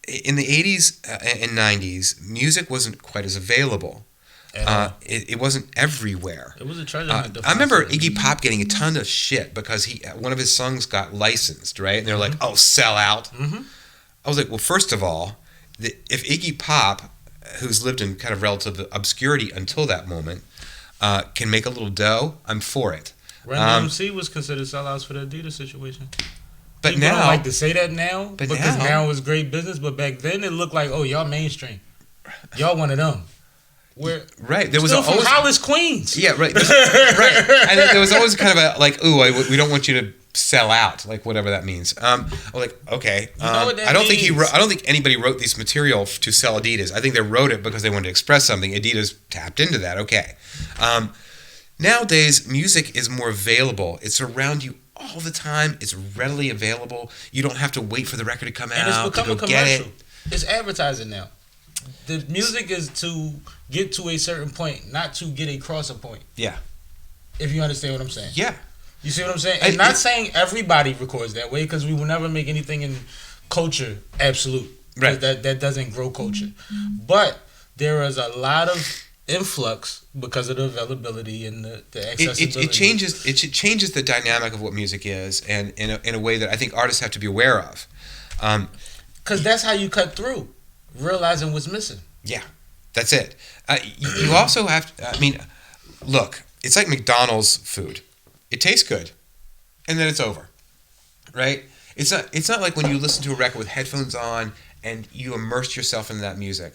In the 80s and 90s, music wasn't quite as available. It wasn't everywhere. It was a treasure hunt. I remember Iggy Pop getting a ton of shit because one of his songs got licensed, right? And they're like, oh, sell out. Mm-hmm. I was like, well, first of all, if Iggy Pop, who's lived in kind of relative obscurity until that moment, can make a little dough, I'm for it. Run DMC was considered sellouts for the Adidas situation. But People now, don't like to say that now, because now it's great business. But back then, it looked like, oh, y'all mainstream, y'all one of them. Right, there was still from always Hollis, Queens. Yeah, right, right. And there was always kind of a like, ooh, we don't want you to sell out, like whatever that means. I'm like, okay, I don't think anybody wrote this material to sell Adidas. I think they wrote it because they wanted to express something. Adidas tapped into that. Okay. Nowadays, music is more available. It's around you all the time. It's readily available. You don't have to wait for the record to come out. And it's become a commercial. Get it. It's advertising now. The music is to get to a certain point, not to get across a point. Yeah. If you understand what I'm saying. Yeah. You see what I'm saying? And not saying everybody records that way, because we will never make anything in culture absolute. Right. That doesn't grow culture. But there is a lot of influx because of the availability and the accessibility. It changes the dynamic of what music is, and in a way that I think artists have to be aware of. Because that's how you cut through, realizing what's missing. Yeah, that's it. You also have to, look, it's like McDonald's food. It tastes good, and then it's over, right? It's not like when you listen to a record with headphones on and you immerse yourself in that music.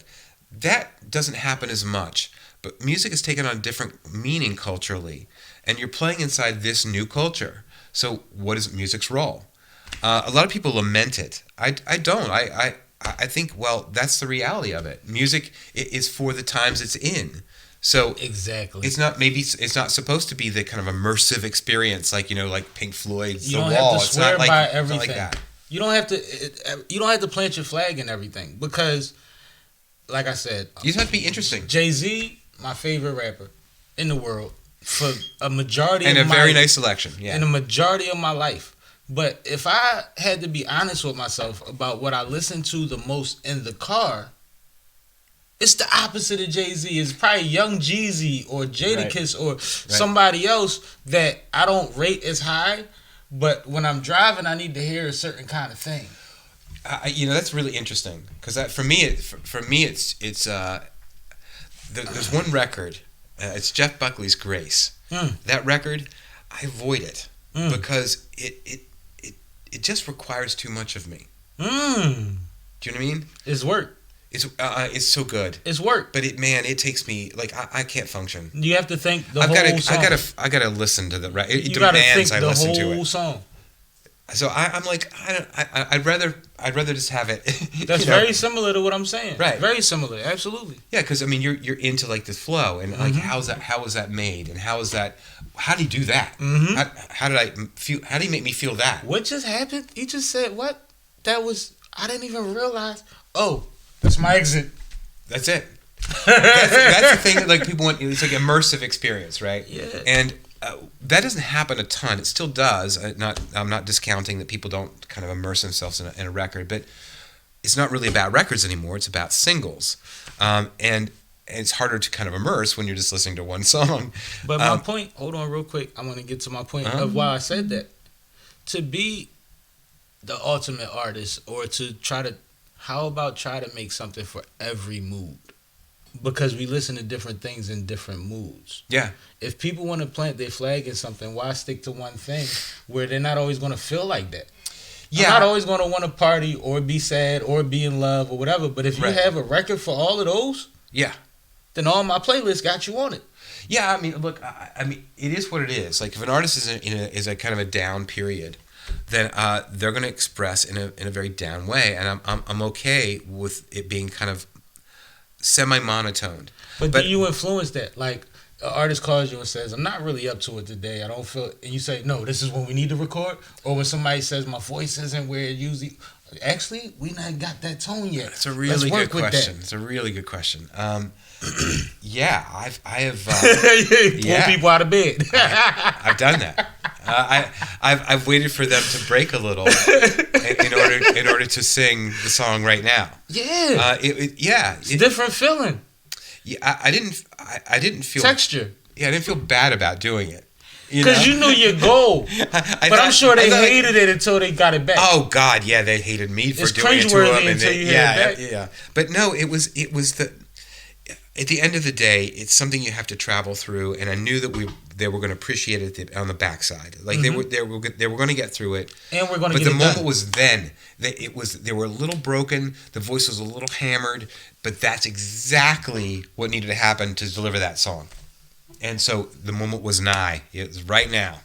That doesn't happen as much. But music has taken on a different meaning culturally, and you're playing inside this new culture. So what is music's role? A lot of people lament it. I don't. I think, well, that's the reality of it. Music is for the times it's in. So exactly, it's not supposed to be the kind of immersive experience like Pink Floyd's The Wall. You don't have to swear by everything. It's not like that. You don't have to plant your flag in everything, because, like I said, you just have to be interesting. Jay-Z, my favorite rapper in the world for a majority and of a very nice selection. Yeah, in a majority of my life. But if I had to be honest with myself about what I listen to the most in the car, it's the opposite of Jay-Z. It's probably Young Jeezy or Jadakiss or somebody else that I don't rate as high. But when I'm driving, I need to hear a certain kind of thing. That's really interesting because for me, it's there's one record. It's Jeff Buckley's Grace. That record, I avoid it because it just requires too much of me. Do you know what I mean? It's work. It's so good. It's work. But it takes me like I can't function. You have to think the whole song. I gotta listen to the right. It you gotta demands think I listen to the it. whole song. So I'm like I'd rather just have it. That's very similar to what I'm saying. Right. Very similar. Absolutely. Yeah, because I mean you're into like this flow and like how was that made and how do you do that? How did I feel? How do you make me feel that? What just happened? You just said what? That was I didn't even realize. Oh, that's my exit. That's it. That's the thing that like people want. It's like immersive experience, right? Yeah. And that doesn't happen a ton. It still does. I'm not discounting that people don't kind of immerse themselves in a record, but it's not really about records anymore. It's about singles, and it's harder to kind of immerse when you're just listening to one song. But my point. Hold on, real quick. I want to get to my point of why I said that. To be the ultimate artist, or to try to, how about try to make something for every mood? Because we listen to different things in different moods. Yeah. If people want to plant their flag in something, why stick to one thing where they're not always going to feel like that? Yeah. I'm not always going to want to party or be sad or be in love or whatever. But if you have a record for all of those, then all my playlists got you on it. Yeah, I mean, look, I mean, it is what it is. Like if an artist is a kind of a down period, then they're going to express in a very down way, and I'm okay with it being kind of semi-monotoned. But do you influence that? Like, an artist calls you and says, I'm not really up to it today. I don't feel it. And you say, no, this is when we need to record? Or when somebody says, my voice isn't where it usually... Actually, we not got that tone yet. It's a really good question. It's a really good question. Yeah, I have... Pull people out of bed. I've done that. I've waited for them to break a little in order to sing the song right now. Yeah. It's different feeling. Yeah, I didn't feel texture. Yeah, I didn't feel bad about doing it. Because you knew your goal. But I'm sure they hated it until they got it back. Oh God, yeah, they hated me for doing it to them. Until you hear it back. Yeah. But no, it was the. At the end of the day, it's something you have to travel through, and I knew that they were going to appreciate it on the backside. Like they were going to get through it, and we're going to. But the moment was then. They were a little broken. The voice was a little hammered, but that's exactly what needed to happen to deliver that song. And so the moment was nigh. It was right now.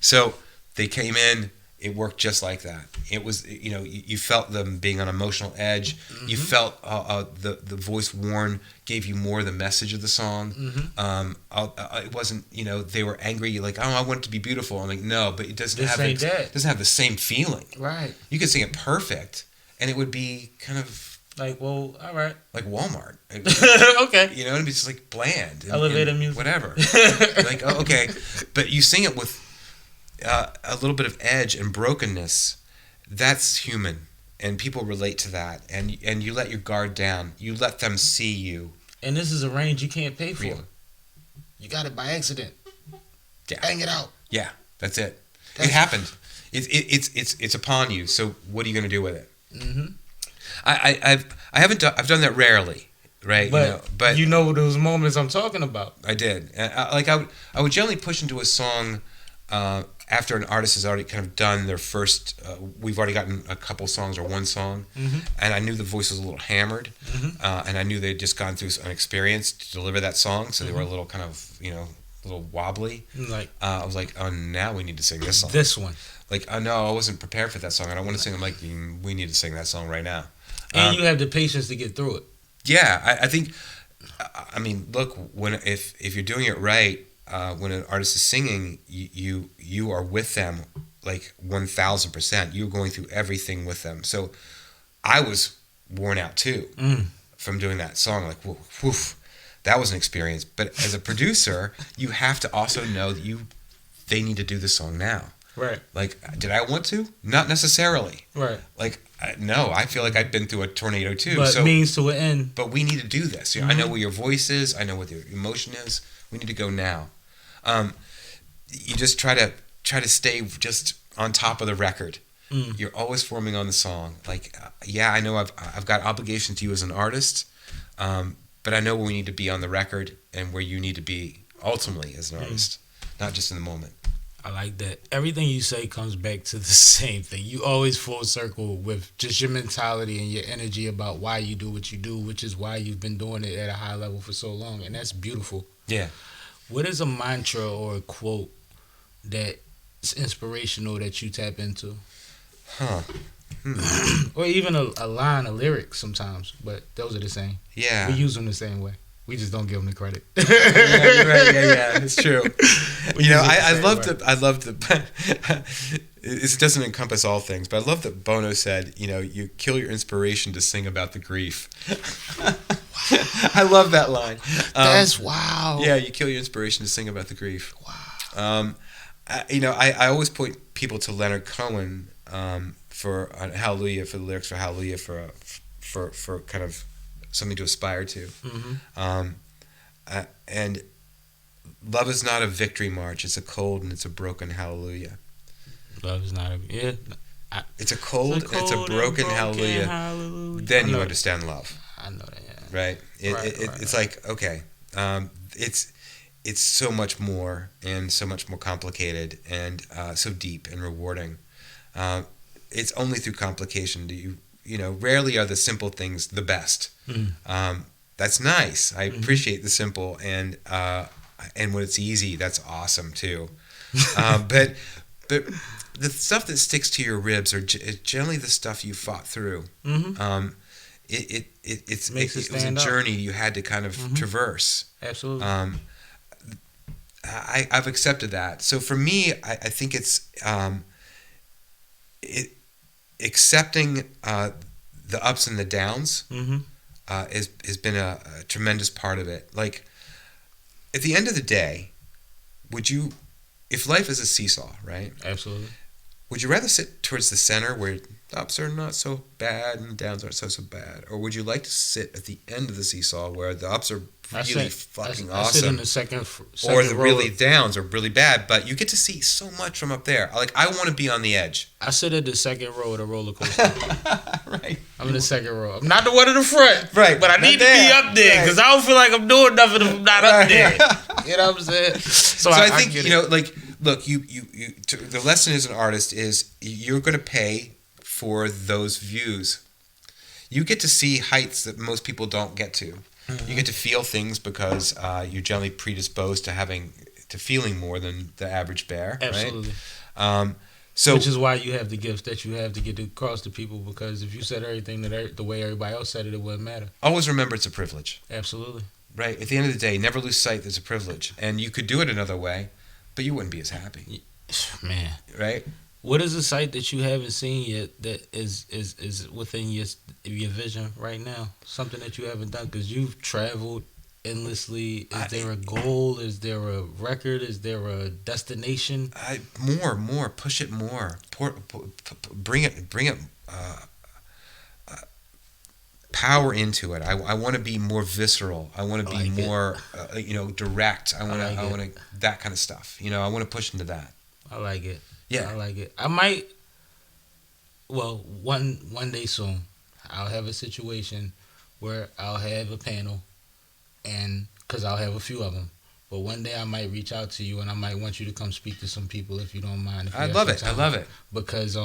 So they came in. It worked just like that. It was, you felt them being on an emotional edge. Mm-hmm. You felt the voice worn gave you more the message of the song. Mm-hmm. It wasn't, they were angry. You're like, oh, I want it to be beautiful. I'm like, no, but it doesn't have the same feeling. Right. You could sing it perfect, and it would be kind of like, well, all right, like Walmart. Okay. It'd be just like bland. Elevator music. Whatever. Like, oh, okay, but you sing it with a little bit of edge and brokenness. That's human, and people relate to that. And you let your guard down. You let them see you. And this is a range you can't pay for. Real. You got it by accident. Yeah. Bang it out. Yeah, that's it. It happened. It's upon you. So what are you going to do with it? Mm-hmm. I've done that rarely, right? But you know those moments I'm talking about. I did. I would generally push into a song. After an artist has already kind of done their first, we've already gotten a couple songs or one song, mm-hmm. and I knew the voice was a little hammered, mm-hmm. And I knew they'd just gone through an experience to deliver that song, so mm-hmm. they were a little kind of, a little wobbly. Like I was like, oh, now we need to sing this song. This one. Like, no, I wasn't prepared for that song. I don't want to sing. I'm like, we need to sing that song right now. And you have the patience to get through it. Yeah, I think. I mean, look, if you're doing it right. When an artist is singing, you are with them like 1,000%. You're going through everything with them. So I was worn out too from doing that song. Like, woof, that was an experience. But as a producer, you have to also know that they need to do the song now. Right. Like, did I want to? Not necessarily. Right. Like, no, I feel like I've been through a tornado too. But so means to an end. But we need to do this. You know, I know where your voice is. I know what your emotion is. We need to go now. You just try to stay just on top of the record. You're always forming on the song. Like, yeah, I know I've got obligation to you as an artist, but I know where we need to be on the record and where you need to be ultimately as an artist, not just in the moment. I like that. Everything you say comes back to the same thing. You always full circle with just your mentality and your energy about why you do what you do, which is why you've been doing it at a high level for so long, and that's beautiful. Yeah. What is a mantra or a quote that's inspirational that you tap into? Or even a line, a lyric sometimes, but those are the same. Yeah. We use them the same way. We just don't give them the credit. Yeah, you're right. Yeah, it's true. You know, I love the. It doesn't encompass all things, but I love that Bono said, you know, you kill your inspiration to sing about the grief. I love that line. That's wow. Yeah, you kill your inspiration to sing about the grief. Wow. I always point people to Leonard Cohen for Hallelujah, for the lyrics for Hallelujah, for kind of something to aspire to. And love is not a victory march. It's a cold and it's a broken hallelujah. Love is not a it's a cold, it's a broken hallelujah. Then you understand love. I know that. Yeah. Right. It's like, okay, it's so much more and so much more complicated and so deep and rewarding. It's only through complication do you know, rarely are the simple things the best. That's nice. I appreciate the simple, and when it's easy, that's awesome too. But the stuff that sticks to your ribs are generally the stuff you fought through. It was a journey you had to kind of traverse. Absolutely. I've accepted that. So for me, I think it's accepting the ups and the downs has been a tremendous part of it. Like, at the end of the day, if life is a seesaw, right? Absolutely. Would you rather sit towards the center where the ups are not so bad and the downs aren't so bad? Or would you like to sit at the end of the seesaw where the ups are really fucking awesome? I sit in the second or the row. really downs are really bad, but you get to see so much from up there. Like, I want to be on the edge. I sit at the second row of the roller coaster. Right. I'm in the second row. I'm not the one in the front. Right. But I need to be up there because I don't feel like I'm doing nothing if I'm not up there. You know what I'm saying? So I think, you know, like, look, you the lesson as an artist is you're going to pay for those views. You get to see heights that most people don't get to. You get to feel things because you're generally predisposed to feeling more than the average bear. Absolutely. Right? Which is why you have the gift that you have to get across to people, because if you said everything the way everybody else said it, it wouldn't matter. Always remember it's a privilege. Absolutely. Right? At the end of the day, never lose sight that it's a privilege. And you could do it another way, but you wouldn't be as happy. Man. Right? What is a sight that you haven't seen yet that is within your vision right now? Something that you haven't done, because you've traveled endlessly. Is there a goal? Is there a record? Is there a destination? More. Push it more. Bring it. Power into it. I want to be more visceral. I want to be more, direct. I want to that kind of stuff. You know, I want to push into that. I like it. Yeah, I like it. I might. Well, one day soon, I'll have a situation where I'll have a panel, and because I'll have a few of them. But one day I might reach out to you, and I might want you to come speak to some people if you don't mind. I love it. Because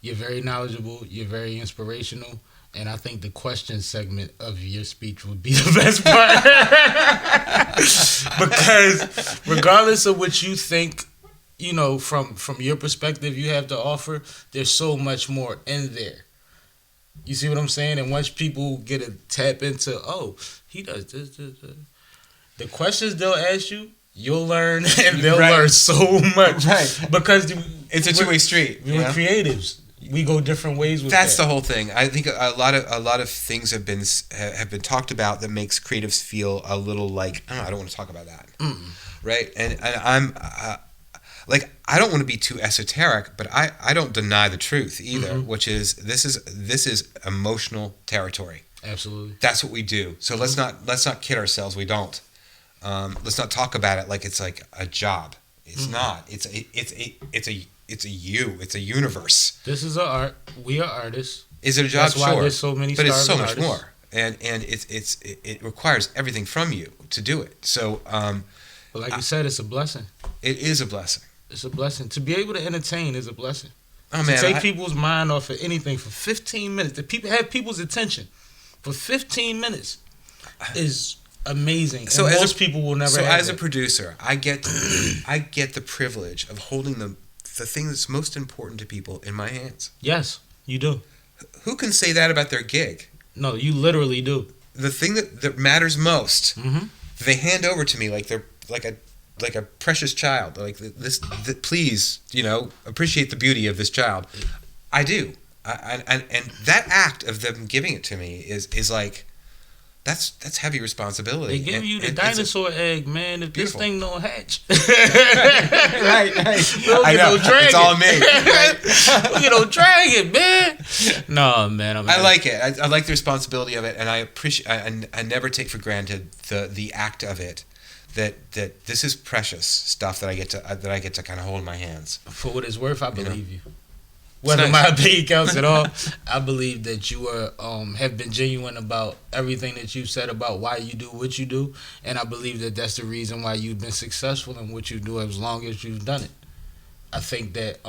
you're very knowledgeable. You're very inspirational. And I think the question segment of your speech would be the best part. Because regardless of what you think, you know, from your perspective you have to offer, there's so much more in there. You see what I'm saying? And once people get a tap into, oh, he does this. The questions they'll ask you, you'll learn, and they'll learn so much. Right. Because it's a two-way street. We're creatives. We go different ways with That's the whole thing. I think a lot of things have been talked about that makes creatives feel a little like, I don't want to talk about that. Right? And I'm like, I don't want to be too esoteric, but I don't deny the truth either, which is this is emotional territory. Absolutely. That's what we do. So let's not kid ourselves. We don't. Let's not talk about it like it's like a job. It's not. It's a universe. This is an art. We are artists. Is it a job? That's why sure. there's so many but it's so starving much artists. more. And it requires everything from you to do it. So But like you said, it's a blessing. it is a blessing. It's a blessing. To be able to entertain is a blessing. Oh To man, take people's mind off of anything for 15 minutes. To have people's attention for 15 minutes is amazing. So and as most people will never have as a that. producer, I get the privilege of holding the thing that's most important to people in my hands. Yes, you do. Who can say that about their gig? No, you literally do. The thing that matters most, Mm-hmm. they hand over to me like they're like a precious child. Like this, please, appreciate the beauty of this child. I do. And that act of them giving it to me is like, that's heavy responsibility. They give you the and dinosaur egg, man. If Beautiful. this thing don't hatch, right. We'll I get know. no dragon. It's all me. Right? We'll get no dragon, man. No, man. I like it. I like the responsibility of it, and I appreciate. I never take for granted the act of it. That this is precious stuff that I get to kind of hold in my hands. For what it's worth, I believe you. It's Whether nice. my opinion counts at all, I believe that you are have been genuine about everything that you've said about why you do what you do, and I believe that that's the reason why you've been successful in what you do as long as you've done it. I think that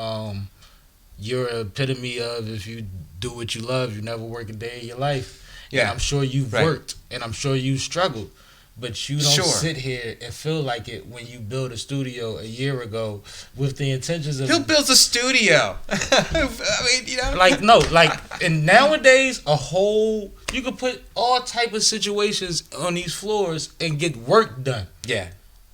you're an epitome of if you do what you love, you never work a day in your life. Yeah, and I'm sure you've right. worked, and I'm sure you've struggled. But you don't Sure. sit here and feel like it when you build a studio a year ago with the intentions of Who builds a studio? I mean, like no, like and nowadays you could put all type of situations on these floors and get work done. Yeah,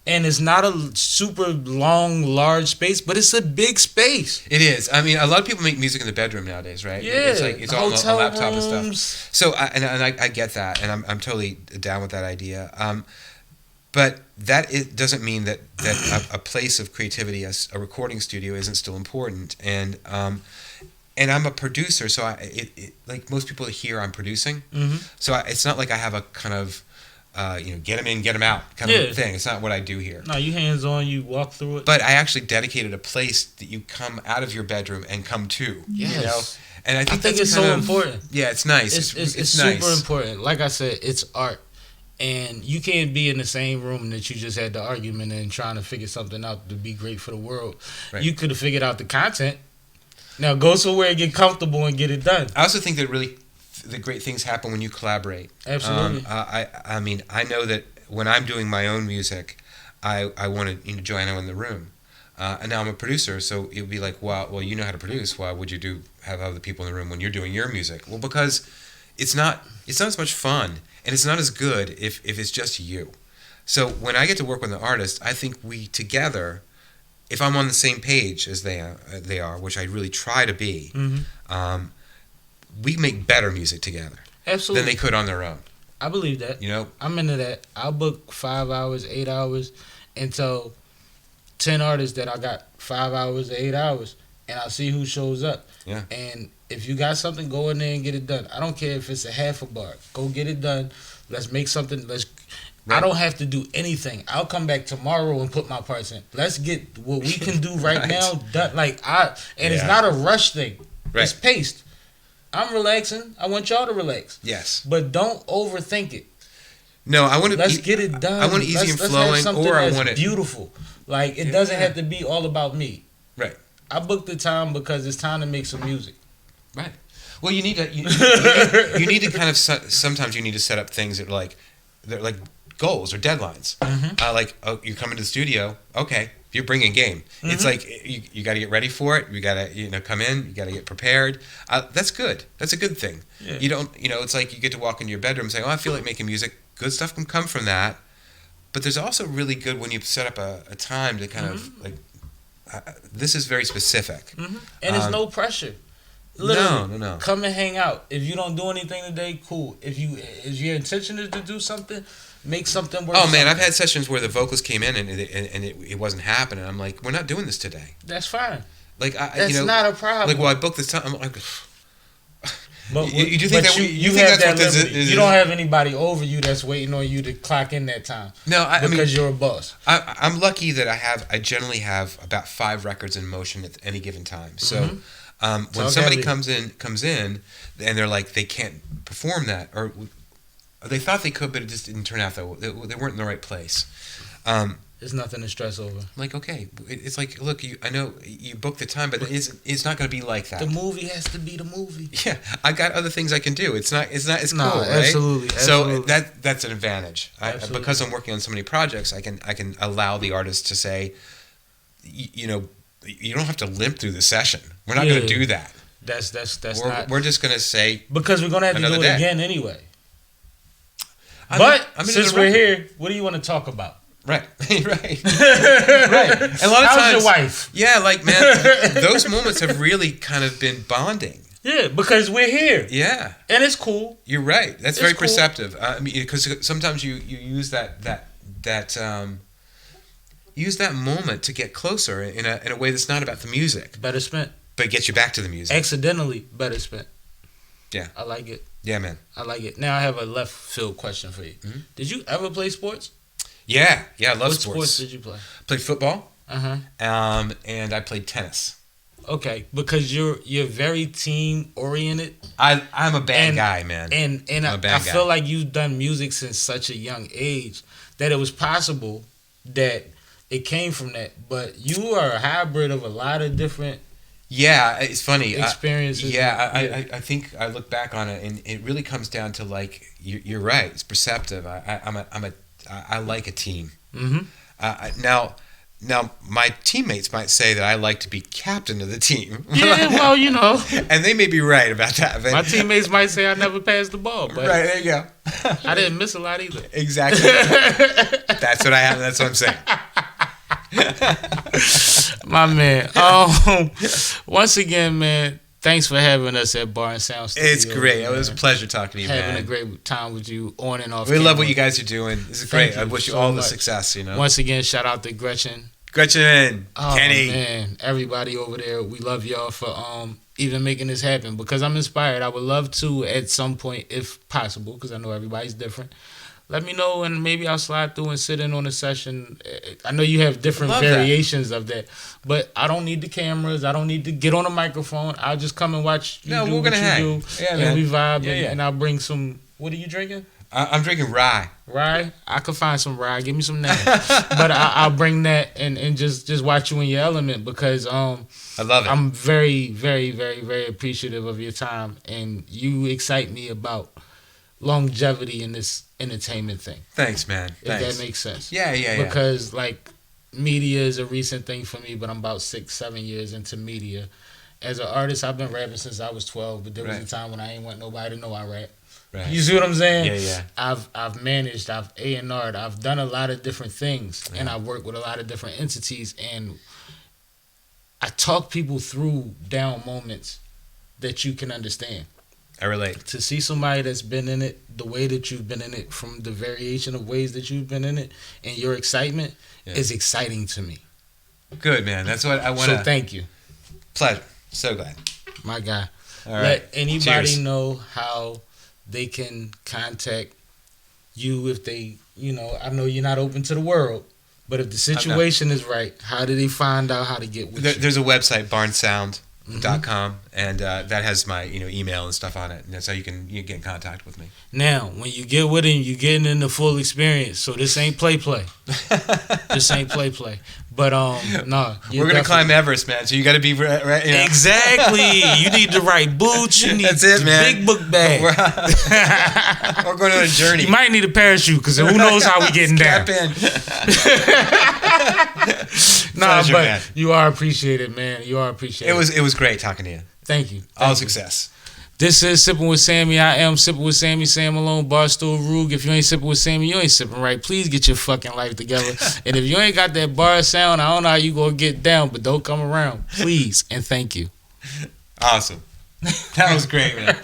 And it's not a super long, large space, but it's a big space. it is. I mean, a lot of people make music in the bedroom nowadays, right? Yeah, it's like it's all on hotel a laptop and rooms. stuff. So, I get that, and I'm totally down with that idea. But it doesn't mean that a place of creativity, as a recording studio, isn't still important. And I'm a producer, so like most people here, I'm producing. Mm-hmm. So it's not like I have a kind of get them in, get them out kind of thing. It's not what I do here. No, you hands on, you walk through it. But I actually dedicated a place that you come out of your bedroom and come to. Yes. And I think, it's kind so of important. Yeah, it's nice. It's nice. super important. Like I said, it's art. And you can't be in the same room that you just had the argument in trying to figure something out to be great for the world. Right. You could have figured out the content. Now go somewhere and get comfortable and get it done. I also think that really the great things happen when you collaborate. Absolutely. I mean, I know that when I'm doing my own music, I wanted Joanna in the room. And now I'm a producer, so it would be like, well, you know how to produce. Why would you have other people in the room when you're doing your music? Well, because it's not as much fun, and it's not as good if it's just you. So when I get to work with an artist, I think we together, if I'm on the same page as they are, which I really try to be, we make better music together. Absolutely. Than they could on their own. I believe that. I'm into that. I'll book 5 hours, 8 hours, until 10 artists that I got 5 hours or 8 hours, and I'll see who shows up. Yeah. And if you got something, go in there and get it done. I don't care if it's a half a bar. Go get it done. Let's make something. Right. I don't have to do anything. I'll come back tomorrow and put my parts in. Let's get what we can do right now done. It's not a rush thing. Right. It's paced. I'm relaxing. I want y'all to relax. Yes. But don't overthink it. No, I want to. Let's get it done. I want it easy and flowing, let's have or I that's want it beautiful. Like it doesn't have to be all about me. Right. I booked the time because it's time to make some music. Right. Well, you need to. You need to kind of. Sometimes you need to set up things that they're like goals or deadlines. Mm-hmm. You come into the studio. Okay, you're bringing game. Mm-hmm. It's like you got to get ready for it. You got to come in. You got to get prepared. That's good. That's a good thing. Yeah. You don't. It's like you get to walk into your bedroom and say, "Oh, I feel like making music." Good stuff can come from that. But there's also really good when you set up a time to kind of like. This is very specific. Mm-hmm. And it's no pressure. Literally, no. Come and hang out. If you don't do anything today, cool. If your intention is to do something, make something work. Oh man, I've had sessions where the vocals came in and it wasn't happening. I'm like, we're not doing this today. That's fine. Like That's not a problem. Like, well, I booked this time. I'm like, but you do think that you think have that's that what liberty. this is? You don't have anybody over you that's waiting on you to clock in that time. No, I mean, because you're a boss. I'm lucky that I generally have about 5 records in motion at any given time. So when somebody comes in and they're like, they can't perform that, or they thought they could, but it just didn't turn out that they weren't in the right place. There's nothing to stress over. Like, okay, it's like, look, I know you booked the time, but it's not going to be like that. The movie has to be the movie. Yeah, I got other things I can do. It's cool, right? Absolutely. So that's an advantage. Because I'm working on so many projects, I can allow the artist to say, you know, you don't have to limp through the session. We're not going to do that. That's We're just going to say, because we're going to have to do it again anyway. But since we're here, what do you want to talk about? Right. And a lot of How's times, your wife? Yeah, like, man, those moments have really kind of been bonding. Yeah, because we're here. Yeah, and it's cool. You're right. That's very perceptive. I mean, because sometimes you use that use that moment to get closer in a way that's not about the music. Better spent. But it gets you back to the music. Accidentally better spent. Yeah, I like it. Yeah, man. I like it. Now I have a left field question for you. Mm-hmm. Did you ever play sports? Yeah, I love what sports. What sports did you play? Played football. And I played tennis. Okay, because you're very team oriented. I'm a bad guy, man. And I feel like you've done music since such a young age that it was possible that it came from that. But you are a hybrid of a lot of different. Yeah, it's funny. Experiences. I think I look back on it, and it really comes down to, like, you're right. It's perceptive. I like a team. Mm-hmm. Now my teammates might say that I like to be captain of the team. Yeah, well, you know, and they may be right about that. But my teammates might say I never passed the ball, but right, there you go. I didn't miss a lot either. Exactly. That's what I have. That's what I'm saying. My man. Once again, man, thanks for having us at Bar and Sound Studio. It's great. It was a pleasure talking to you, man. Having a great time with you on and off. We love what you guys are doing. This is great. I wish you all the success, you know. Once again, shout out to Gretchen, Kenny. Man, everybody over there. We love y'all for even making this happen, because I'm inspired. I would love to at some point, if possible, because I know everybody's different. Let me know, and maybe I'll slide through and sit in on a session. I know you have different variations of that, but I don't need the cameras. I don't need to get on a microphone. I'll just come and watch you do what you do, and we vibe, and I'll bring some. What are you drinking? I'm drinking rye. Rye? I could find some rye. Give me some now. But I'll bring that and just watch you in your element, because I love it. I'm very, very, very, very appreciative of your time, and you excite me about longevity in this entertainment thing. Thanks, man. If that makes sense. Yeah. Because, like, media is a recent thing for me, but I'm about 6-7 years into media. As an artist, I've been rapping since I was 12, but there was a time when I ain't want nobody to know I rap. Right. You see what I'm saying? Yeah. I've managed, I've A&R'd, I've done a lot of different things, and I've worked with a lot of different entities, and I talk people through down moments that you can understand. I relate. To see somebody that's been in it the way that you've been in it, from the variation of ways that you've been in it, and your excitement is exciting to me. Good, man. That's what I want to... So thank you. Pleasure. So glad. My guy. All right. Let anybody Cheers. know how they can contact you if they, I know you're not open to the world, but if the situation is right, how do they find out how to get with you? There's a website, barnsound.com, and that has my email and stuff on it, and that's how you can get in contact with me. Now, when you get with him, you're getting in the full experience, so this ain't play. This ain't play. But no, we're gonna climb Everest, man. So you got to be right. Exactly. You need the right boots. You need That's it, man. big book bag. We're going on a journey. You might need a parachute, because who knows how we getting down. Pleasure, but man. You are appreciated, man. You are appreciated. It was great talking to you. Thank you. All success. This is Sippin' with Sammie. I am Sippin' with Sammie, Sam Malone, Barstool, Rug. If you ain't sipping with Sammie, you ain't sipping right. Please get your fucking life together. And if you ain't got that bar sound, I don't know how you gonna get down, but don't come around. Please and thank you. Awesome. That was great, man.